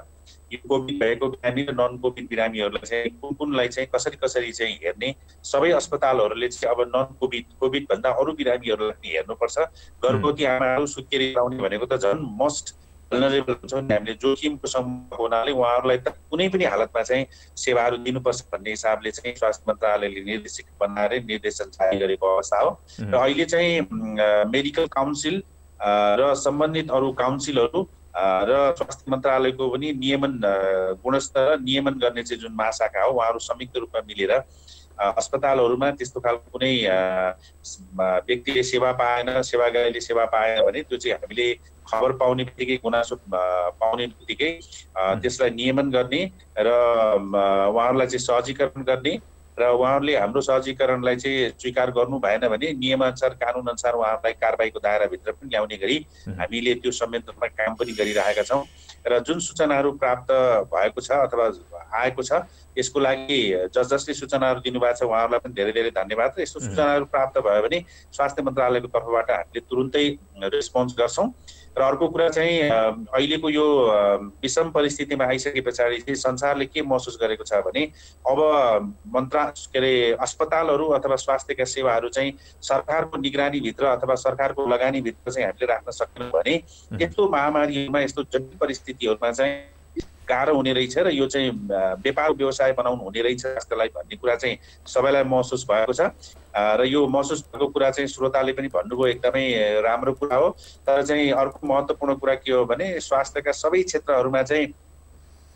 यो कोभिड भएको बिरामी र नन कोभिड बिरामीहरूलाई चाहिँ कुनलाई चाहिँ कसरी चाहिँ हेर्ने, सबै अस्पतालहरूले चाहिँ अब नन कोभिड भन्दा अरू बिरामीहरूलाई पनि हेर्नुपर्छ। गर्भवती आमाहरू सुत्केरी गराउने भनेको त झन् मोस्ट भल्नरेबल हुन्छ नि, हामीले जोखिमको सम्भव हुनाले उहाँहरूलाई त कुनै पनि हालतमा चाहिँ सेवाहरू दिनुपर्छ भन्ने हिसाबले चाहिँ स्वास्थ्य मन्त्रालयले निर्देशिका बनाएर निर्देशन जारी गरेको अवस्था हो। र अहिले चाहिँ मेडिकल काउन्सिल र सम्बन्धित अरू काउन्सिलहरू र स्वास्थ्य मन्त्रालयको पनि नियमन गुणस्तर नियमन गर्ने चाहिँ जुन महाशाखा हो, उहाँहरू संयुक्त रूपमा मिलेर अस्पतालहरूमा त्यस्तो खालको कुनै व्यक्तिले सेवा पाएन, सेवाग्राहीले सेवा पाएन भने त्यो चाहिँ हामीले खबर पाउने बित्तिकै, गुनासो पाउने बित्तिकै त्यसलाई नियमन गर्ने र उहाँहरूलाई चाहिँ सहजीकरण गर्ने र उहाँहरूले हाम्रो सहजीकरणलाई चाहिँ स्वीकार गर्नु भएन भने नियमअनुसार, कानुनअनुसार उहाँहरूलाई कारबाहीको दायराभित्र पनि ल्याउने गरी हामीले त्यो संयन्त्रमा काम पनि गरिरहेका छौँ। र जुन सूचनाहरू प्राप्त भएको छ अथवा आएको छ यसको लागि जसले सूचनाहरू दिनुभएको छ उहाँहरूलाई पनि धेरै धेरै धन्यवाद। र यस्तो सूचनाहरू प्राप्त भयो भने स्वास्थ्य मन्त्रालयको तर्फबाट हामीले तुरुन्तै रेस्पोन्स गर्छौँ। र अर्को कुरा चाहिँ अहिलेको यो विषम परिस्थितिमा आइसके पछाडि चाहिँ संसारले के महसुस गरेको छ भने अब अस्पतालहरू अथवा स्वास्थ्यका सेवाहरू चाहिँ सरकारको निगरानीभित्र अथवा सरकारको लगानीभित्र चाहिँ हामीले राख्न सकेनौँ भने यस्तो महामारीमा, यस्तो जटिल परिस्थितिहरूमा चाहिँ गाह्रो हुने रहेछ र यो चाहिँ व्यापार व्यवसाय बनाउनु हुने रहेछ स्वास्थ्यलाई भन्ने कुरा चाहिँ सबैलाई महसुस भएको छ। र यो महसुस भएको कुरा चाहिँ श्रोताले पनि भन्नुभयो, एकदमै राम्रो कुरा हो। तर चाहिँ अर्को महत्त्वपूर्ण कुरा के हो भने स्वास्थ्यका सबै क्षेत्रहरूमा चाहिँ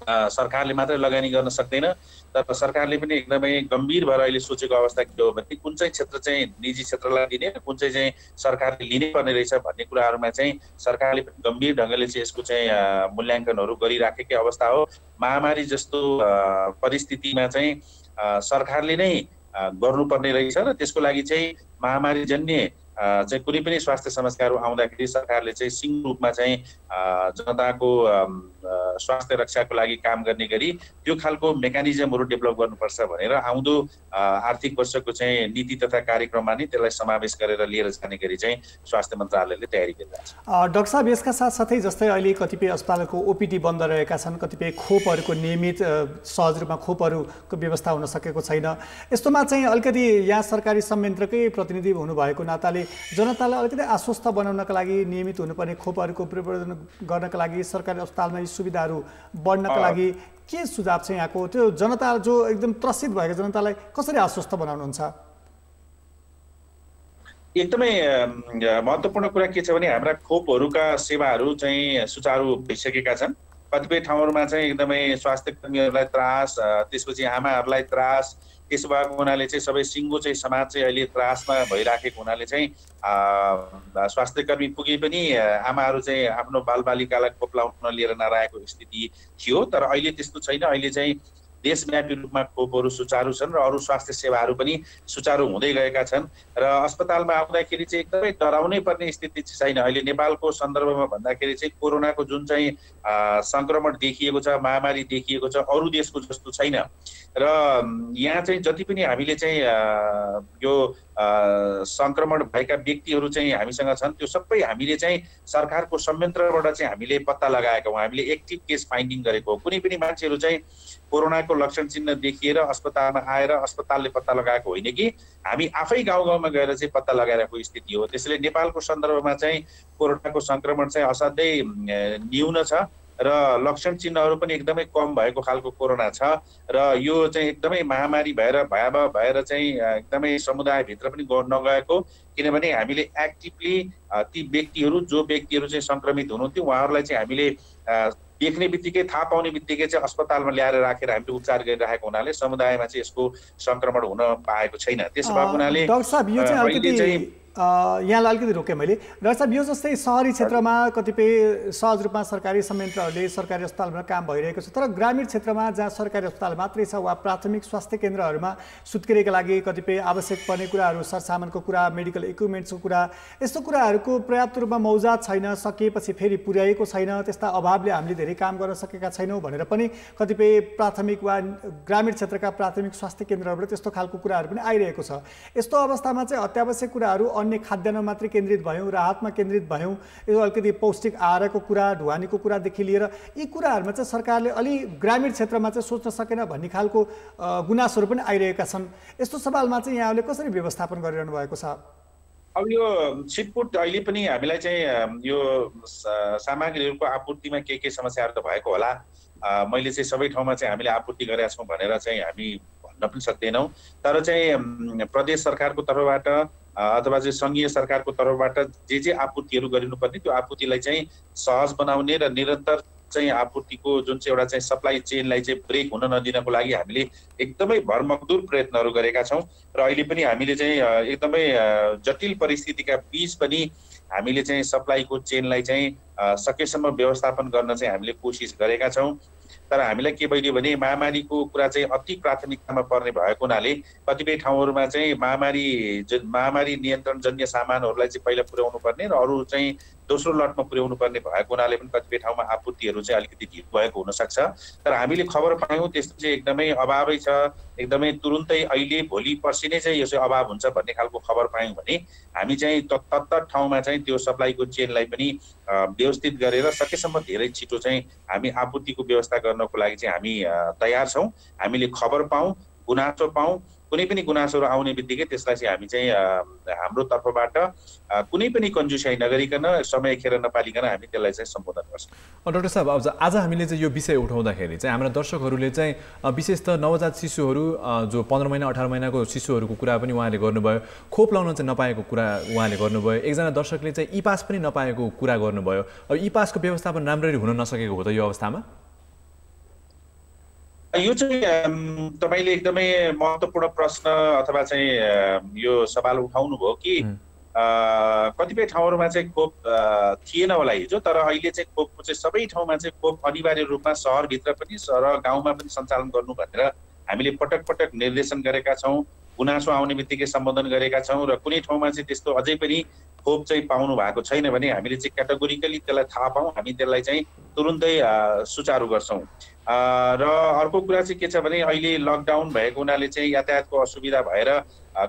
सरकारले मात्रै लगानी गर्न सक्दैन, तर सरकारले पनि एकदमै गम्भीर भएर अहिले सोचेको अवस्था के हो भने कुन चाहिँ क्षेत्र चाहिँ निजी क्षेत्रलाई दिने र कुन चाहिँ सरकारले लिनै पर्ने रहेछ भन्ने कुराहरूमा चाहिँ सरकारले पनि गम्भीर ढङ्गले चाहिँ यसको चाहिँ मूल्याङ्कनहरू गरिराखेकै अवस्था हो। महामारी जस्तो परिस्थितिमा चाहिँ सरकारले नै गर्नुपर्ने रहेछ र त्यसको लागि चाहिँ महामारीजन्य चाहिँ कुनै पनि स्वास्थ्य समस्याहरू आउँदाखेरि सरकारले चाहिँ सिंह रूपमा चाहिँ जनताको स्वास्थ्य रक्षाको लागि काम गर्ने गरी त्यो खालको मेकानिजमहरू डेभलप गर्नुपर्छ भनेर आउँदो आर्थिक वर्षको चाहिँ नीति तथा कार्यक्रममा नै त्यसलाई समावेश गरेर लिएर जाने गरी चाहिँ स्वास्थ्य मन्त्रालयले तयारी गरिरहेको छ। डाक्टर साहब, यसका साथसाथै जस्तै अहिले कतिपय अस्पतालको ओपिडी बन्द रहेका छन्, कतिपय खोपहरूको नियमित सहज रूपमा खोपहरूको व्यवस्था हुन सकेको छैन। यस्तोमा चाहिँ अलिकति यहाँ सरकारी संयन्त्रकै प्रतिनिधि हुनुभएको नाताले जनतालाई अलिकति आश्वस्त बनाउनका लागि नियमित हुनुपर्ने खोपहरूको प्रवर्धन गर्नका लागि सरकारी अस्पतालमा यी सुविधाहरू बढ्नका लागि के सुझाव चाहिँ यहाँको, त्यो जनता जो एकदम त्रसित भएको जनतालाई कसरी आश्वस्त बनाउनुहुन्छ? एकदमै महत्त्वपूर्ण कुरा के छ भने हाम्रा खोपहरूका सेवाहरू चाहिँ सुचारू भइसकेका छन्। कतिपय ठाउँहरूमा चाहिँ एकदमै स्वास्थ्य कर्मीहरूलाई त्रास, त्यसपछि आमाहरूलाई त्रास, त्यसो भएको हुनाले चाहिँ सबै सिङ्गो चाहिँ समाज चाहिँ अहिले त्रासमा भइराखेको हुनाले चाहिँ स्वास्थ्य कर्मी पुगे पनि आमाहरू चाहिँ आफ्नो बालबालिकालाई खोप लाउन लिएर नरहेको स्थिति थियो। तर अहिले त्यस्तो छैन। अहिले चाहिँ देशव्यापी रूपमा खोपहरू सुचारू छन् र अरू स्वास्थ्य सेवाहरू पनि सुचारू हुँदै गएका छन्। र अस्पतालमा आउँदाखेरि चाहिँ एकदमै डराउनै पर्ने स्थिति छैन। अहिले नेपालको सन्दर्भमा भन्दाखेरि चाहिँ कोरोनाको जुन चाहिँ सङ्क्रमण देखिएको छ, महामारी देखिएको छ, अरू देशको जस्तो छैन। र यहाँ चाहिँ जति पनि हामीले चाहिँ यो सङ्क्रमण भएका व्यक्तिहरू चाहिँ हामीसँग छन् त्यो सबै हामीले चाहिँ सरकारको संयन्त्रबाट चाहिँ हामीले पत्ता लगाएका हौँ। हामीले एक्टिभ केस फाइन्डिङ गरेको हो। कुनै पनि मान्छेहरू चाहिँ कोरोनाको लक्षण चिन्ह देखिएर अस्पतालमा आएर अस्पतालले पत्ता लगाएको होइन कि हामी आफै गाउँ गाउँमा गएर चाहिँ पत्ता लगाइरहेको स्थिति हो। त्यसैले नेपालको सन्दर्भमा चाहिँ कोरोनाको सङ्क्रमण चाहिँ असाध्यै न्यून छ र लक्षण चिन्हहरू पनि एकदमै कम भएको खालको कोरोना छ। र यो चाहिँ एकदमै महामारी भयावह भएर चाहिँ एकदमै समुदायभित्र पनि नगएको, किनभने हामीले एक्टिभली ती व्यक्तिहरू चाहिँ सङ्क्रमित हुनुहुन्थ्यो उहाँहरूलाई चाहिँ हामीले देख्ने बित्तिकै, थाहा पाउने बित्तिकै चाहिँ अस्पतालमा ल्याएर राखेर हामीले उपचार गरिरहेको हुनाले समुदायमा चाहिँ यसको सङ्क्रमण हुन पाएको छैन। त्यसो भएको हुनाले डाक्टर साहब, यो चाहिँ अलिकति यहाँलाई अलिकति रोकेँ मैले। डाक्टर साहब, यो जस्तै सहरी क्षेत्रमा कतिपय सहज रूपमा सरकारी संयन्त्रहरूले सरकारी अस्पतालमा काम भइरहेको छ, तर ग्रामीण क्षेत्रमा जहाँ सरकारी अस्पताल मात्रै छ वा प्राथमिक स्वास्थ्य केन्द्रहरूमा सुत्केरीका लागि कतिपय आवश्यक पर्ने कुराहरू, सरसामानको कुरा, मेडिकल इक्विपमेन्ट्सको कुरा, यस्तो कुराहरूको पर्याप्त रूपमा मौजाद छैन, सकिएपछि फेरि पुर्याएको छैन, त्यस्ता अभावले हामीले धेरै काम गर्न सकेका छैनौँ भनेर पनि कतिपय प्राथमिक वा ग्रामीण क्षेत्रका प्राथमिक स्वास्थ्य केन्द्रहरूबाट त्यस्तो खालको कुराहरू पनि आइरहेको छ। यस्तो अवस्थामा चाहिँ अत्यावश्यक कुराहरू, अन्य खाद्यान्न मात्रै केन्द्रित भयौँ, राहतमा केन्द्रित भयौँ, यो अलिकति पौष्टिक आहारको कुरा, ढुवानीको कुरादेखि लिएर यी कुराहरूमा चाहिँ सरकारले अलि ग्रामीण क्षेत्रमा चाहिँ सोच्न सकेन भन्ने खालको गुनासोहरू पनि आइरहेका छन्। यस्तो सवालमा चाहिँ यहाँले कसरी व्यवस्थापन गरिरहनु भएको छ? अब यो छिटपुट अहिले पनि हामीलाई चाहिँ यो सामग्रीहरूको आपूर्तिमा के समस्याहरू त भएको होला। मैले चाहिँ सबै ठाउँमा चाहिँ हामीले आपूर्ति गरेका छौँ भनेर चाहिँ हामी भन्न पनि सक्दैनौँ। तर चाहिँ प्रदेश सरकारको तर्फबाट अथवा चाहिँ सङ्घीय सरकारको तर्फबाट जे आपूर्तिहरू गरिनुपर्ने त्यो आपूर्तिलाई चाहिँ सहज बनाउने र निरन्तर चाहिँ आपूर्तिको जुन चाहिँ एउटा चाहिँ सप्लाई चेनलाई चाहिँ ब्रेक हुन नदिनको लागि हामीले एकदमै भरमग्दुर प्रयत्नहरू गरेका छौँ र अहिले पनि हामीले चाहिँ एकदमै जटिल परिस्थितिका बीच पनि हामीले चाहिँ सप्लाईको चेनलाई चाहिँ सकेसम्म व्यवस्थापन गर्न चाहिँ हामीले कोसिस गरेका छौँ। तर हामीलाई के भइदियो भने महामारीको कुरा चाहिँ अति प्राथमिकतामा पर्ने भएको हुनाले कतिपय ठाउँहरूमा चाहिँ महामारी नियन्त्रणजन्य सामानहरूलाई चाहिँ पहिला पुर्याउनु पर्ने र अरू चाहिँ दोस्रो लटमा पुर्याउनु पर्ने भएको हुनाले पनि कतिपय ठाउँमा आपूर्तिहरू चाहिँ अलिकति ढिलो भएको हुनसक्छ। तर हामीले खबर पायौँ त्यस्तो चाहिँ एकदमै अभावै छ, एकदमै तुरुन्तै अहिले भोलि पर्सि नै चाहिँ यो चाहिँ अभाव हुन्छ भन्ने खालको खबर पायौँ भने हामी चाहिँ तत्त ठाउँमा चाहिँ त्यो सप्लाईको चेनलाई पनि व्यवस्थित गरेर सकेसम्म धेरै छिटो चाहिँ हामी आपूर्तिको व्यवस्था गर्नको लागि चाहिँ हामी तयार छौँ। हामीले खबर पाऊँ, गुनासो पाऊँ, कुनै पनि गुनासोहरू आउने बित्तिकै त्यसलाई चाहिँ हामी चाहिँ हाम्रो तर्फबाट कुनै पनि कन्जुसाइ नगरिकन समय खेर नपालिकन हामी त्यसलाई चाहिँ सम्बोधन गर्छौँ। डाक्टर साहब, आज हामीले चाहिँ यो विषय उठाउँदाखेरि चाहिँ हाम्रा दर्शकहरूले चाहिँ विशेष त नवजात शिशुहरू जो 15 महिना 18 महिनाको शिशुहरूको कुरा पनि उहाँले गर्नुभयो, खोप लाउन चाहिँ नपाएको कुरा उहाँले गर्नुभयो, एकजना दर्शकले चाहिँ ई पास पनि नपाएको कुरा गर्नुभयो। अब ई पासको व्यवस्थापन राम्ररी हुन नसकेको हो त यो अवस्थामा? यो चाहिँ तपाईँले एकदमै महत्त्वपूर्ण प्रश्न अथवा चाहिँ यो सवाल उठाउनु भयो कि कतिपय ठाउँहरूमा चाहिँ खोप थिएन होला हिजो, तर अहिले चाहिँ खोपको चाहिँ सबै ठाउँमा चाहिँ खोप अनिवार्य रूपमा सहरभित्र पनि र गाउँमा पनि सञ्चालन गर्नु भनेर हामीले पटक पटक निर्देशन गरेका छौँ, गुनासो आउने बित्तिकै सम्बोधन गरेका छौँ र कुनै ठाउँमा चाहिँ त्यस्तो अझै पनि खोप चाहिँ पाउनु भएको छैन भने हामीले चाहिँ क्याटेगोरिकली त्यसलाई थाहा पाऊँ, हामी त्यसलाई चाहिँ तुरुन्तै सुचारू गर्छौँ। र अर्को कुरा चाहिँ के छ भने अहिले लकडाउन भएको हुनाले चाहिँ यातायातको असुविधा भएर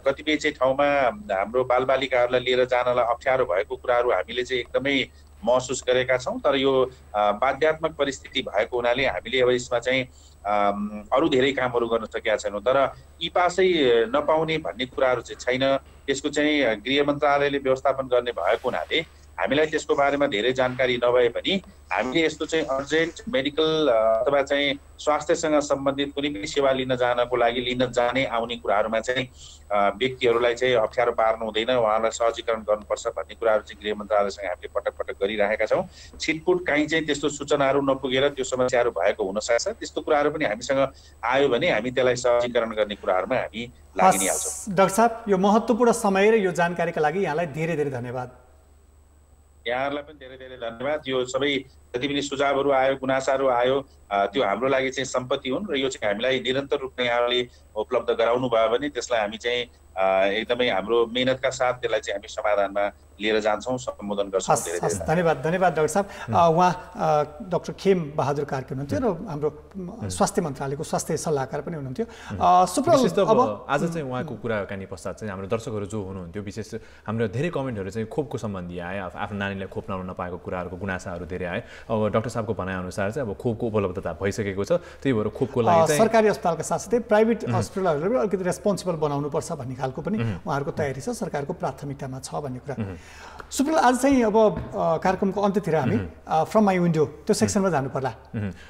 कतिपय चाहिँ ठाउँमा हाम्रो बालबालिकाहरूलाई लिएर जानलाई अप्ठ्यारो भएको कुराहरू हामीले चाहिँ एकदमै महसुस गरेका छौँ। तर यो बाध्यात्मक परिस्थिति भएको हुनाले हामीले अब यसमा चाहिँ अरू धेरै कामहरू गर्न सकेका छैनौँ। तर ई पासै नपाउने भन्ने कुराहरू चाहिँ छैन, त्यसको चाहिँ गृह मन्त्रालयले व्यवस्थापन गर्ने भएको हुनाले हामीलाई त्यसको बारेमा धेरै जानकारी नभए पनि हामीले यस्तो चाहिँ अर्जेन्ट मेडिकल अथवा चाहिँ स्वास्थ्यसँग सम्बन्धित कुनै पनि सेवा लिन जानको लागि लिन जाने आउने कुराहरूमा चाहिँ व्यक्तिहरूलाई चाहिँ अप्ठ्यारो पार्नु हुँदैन, उहाँलाई सहजीकरण गर्नुपर्छ भन्ने कुराहरू चाहिँ गृह मन्त्रालयसँग हामीले पटक पटक गरिरहेका छौँ। छिटपुट काहीँ चाहिँ त्यस्तो सूचनाहरू नपुगेर त्यो समस्याहरू भएको हुनसक्छ, त्यस्तो कुराहरू पनि हामीसँग आयो भने हामी त्यसलाई सहजीकरण गर्ने कुराहरूमा हामी लागि नै हाल्छौँ। डाक्टर साहब, यो महत्त्वपूर्ण समय र यो जानकारीका लागि यहाँलाई धेरै धेरै धन्यवाद। यहाँहरूलाई पनि धेरै धेरै धन्यवाद। यो सबै जति पनि सुझावहरू आयो, गुनासाहरू आयो, त्यो हाम्रो लागि चाहिँ सम्पत्ति हुन् र यो चाहिँ हामीलाई निरन्तर रूपमा यहाँले उपलब्ध गराउनु भयो भने त्यसलाई हामी चाहिँ एकदमै हाम्रो मेहनतका साथ त्यसलाई चाहिँ हामी समाधानमा लिएर जान्छौँ, सम्बोधन गर्छौँ। धन्यवाद धन्यवाद डाक्टर साहब। उहाँ डाक्टर खेम बहादुर कार्की हुनुहुन्थ्यो र हाम्रो स्वास्थ्य मन्त्रालयको स्वास्थ्य सल्लाहकार पनि हुनुहुन्थ्यो। अब आज चाहिँ उहाँको कुराकानी पश्चात चाहिँ हाम्रो दर्शकहरू जो हुनुहुन्थ्यो, विशेष हाम्रो धेरै कमेन्टहरू चाहिँ खोपको सम्बन्धी आए, आफ्नो नानीलाई खोप लाउन नपाएको कुराहरूको गुनासाहरू धेरै आए। अब डाक्टर साहबको भनाइअनुसार चाहिँ अब खोपको उपलब्धता भइसकेको छ, त्यही भएर खोपको लागि चाहिँ सरकारी अस्पतालका साथसाथै प्राइभेट हस्पिटलहरूले पनि अलिकति रेस्पोन्सिबल बनाउनुपर्छ भन्ने खालको पनि उहाँहरूको तयारी छ, सरकारको प्राथमिकतामा छ भन्ने कुरा। सुप्रल, आज चाहिँ अब कार्यक्रमको अन्त्यतिर हामी फ्रम माई विन्डो त्यो सेक्सनमा जानु पर्ला।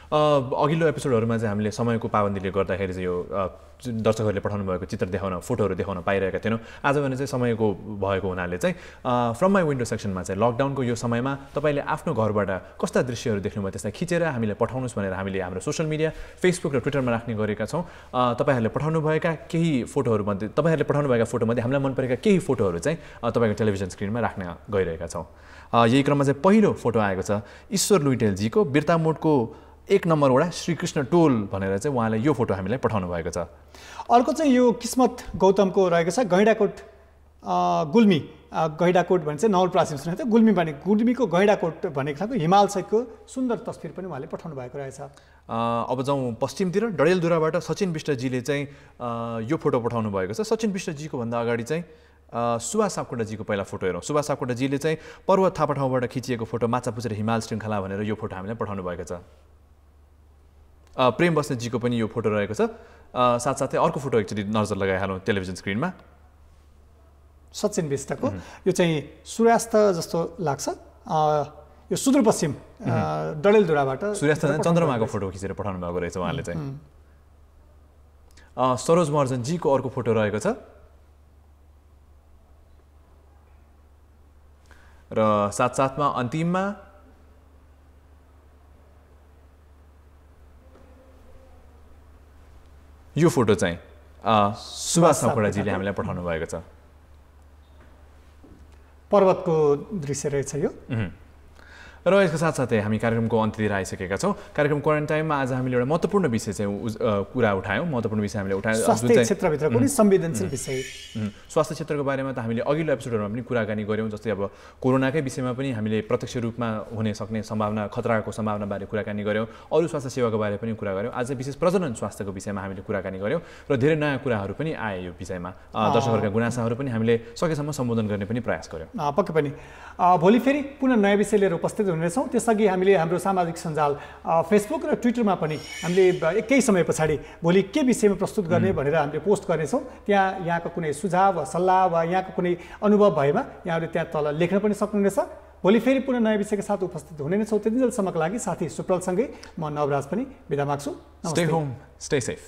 अघिल्लो एपिसोडहरूमा चाहिँ हामीले समयको पाबन्दीले गर्दाखेरि चाहिँ यो दर्शकहरूले पठाउनु भएको चित्र देखाउन, फोटोहरू देखाउन पाइरहेका थिएनौँ। आज भने चाहिँ समयको भएको हुनाले चाहिँ फ्रम माई विन्डो सेक्सनमा चाहिँ लकडाउनको यो समयमा तपाईँले आफ्नो घरबाट कस्ता दृश्यहरू देख्नुभयो त्यसलाई खिचेर हामीले पठाउनुहोस् भनेर हामीले हाम्रो सोसियल मिडिया फेसबुक र ट्विटरमा राख्ने गरेका छौँ। तपाईँहरूले पठाउनुभएका केही फोटोहरूमध्ये, तपाईँहरूले पठाउनुभएका फोटोमध्ये हामीलाई मन परेका केही फोटोहरू चाहिँ तपाईँको टेलिभिजन स्क्रिनमा राख्न गइरहेका छौँ। यही क्रममा चाहिँ पहिलो फोटो आएको छ ईश्वर लुइटेलजीको, बिर्तामोडको 1 नम्बर वडा श्रीकृष्ण टोल भनेर चाहिँ उहाँले यो फोटो हामीलाई पठाउनु भएको छ। अर्को चाहिँ यो किस्मत गौतमको रहेको छ, गैँडाकोट गुल्मी। गैँडाकोट भने चाहिँ नवलपरासी सुनेको थियो, गुल्मी भने गुल्मीको गैँडाकोट भनेको खालको हिमाल सहितको सुन्दर तस्बिर पनि उहाँले पठाउनु भएको रहेछ। अब जाउँ पश्चिमतिर, डडेलधुराबाट सचिन विष्टजीले चाहिँ यो फोटो पठाउनु भएको छ। सचिन विष्टजीको भन्दा अगाडि चाहिँ सुभाष सापकोटाजीको पहिला फोटो हेरौँ। सुभाष सापकोटाजीले चाहिँ पर्वत थापा ठाउँबाट खिचिएको फोटो, माछापुछ्रे हिमाल श्रृङ्खला भनेर यो फोटो हामीलाई पठाउनु भएको छ। प्रेम बस्नेतजीको पनि यो फोटो रहेको छ। साथसाथै अर्को फोटो एकचोटि नजर लगाइहालौँ टेलिभिजन स्क्रिनमा। सचिन विष्टको यो चाहिँ सूर्यास्त जस्तो लाग्छ, यो सुदूरपश्चिम डडेलधुराबाट सूर्यास्त चन्द्रमाको फोटो खिचेर पठाउनु भएको रहेछ उहाँले चाहिँ। सरोज महर्जनजीको अर्को फोटो रहेको छ र साथसाथमा अन्तिममा यो फोटो चाहिँ सुभाष सापकोटाजीले हामीलाई पठाउनु भएको छ। पर्वतको दृश्य रहेछ यो। र यसको साथसाथै हामी कार्यक्रमको अन्त्यतिर आइसकेका छौँ। कार्यक्रम क्वारेन्टाइनमा आज हामीले एउटा महत्त्वपूर्ण विषय चाहिँ कुरा उठायौँ, महत्त्वपूर्ण विषय हामीले उठायौँ, स्वास्थ्य क्षेत्रभित्र कुनै संवेदनशील विषय। स्वास्थ्य क्षेत्रको बारेमा त हामीले अघिल्लो एपिसोडहरूमा पनि कुराकानी गऱ्यौँ, जस्तै अब कोरोनाकै विषयमा पनि हामीले प्रत्यक्ष रूपमा हुने सक्ने सम्भावना, खतराको सम्भावना बारे कुराकानी गऱ्यौँ, अरू स्वास्थ्य सेवाको बारे पनि कुरा गऱ्यौँ। आज विशेष प्रजनन स्वास्थ्यको विषयमा हामीले कुराकानी गऱ्यौँ र धेरै नयाँ कुराहरू पनि आए यो विषयमा। दर्शकहरूका गुनासाहरू पनि हामीले सकेसम्म सम्बोधन गर्ने पनि प्रयास गऱ्यौँ। पक्कै पनि भोलि फेरि पुनः नयाँ विषय लिएर उपस्थित हुनेछौँ। त्यसअघि हामीले हाम्रो सामाजिक सञ्जाल फेसबुक र ट्विटरमा पनि हामीले केही समय पछाडि भोलि के विषयमा प्रस्तुत गर्ने भनेर हामीले पोस्ट गर्नेछौँ। त्यहाँ यहाँको कुनै सुझाव वा सल्लाह वा यहाँको कुनै अनुभव भएमा यहाँहरूले त्यहाँ तल लेख्न पनि सक्नुहुनेछ। भोलि फेरि पुनः नयाँ विषयका साथ उपस्थित हुने नै छौँ। त्यति जेलसम्मका लागि साथी सुप्रलसँगै म नवराज पनि बिदा माग्छु। Stay home, stay safe.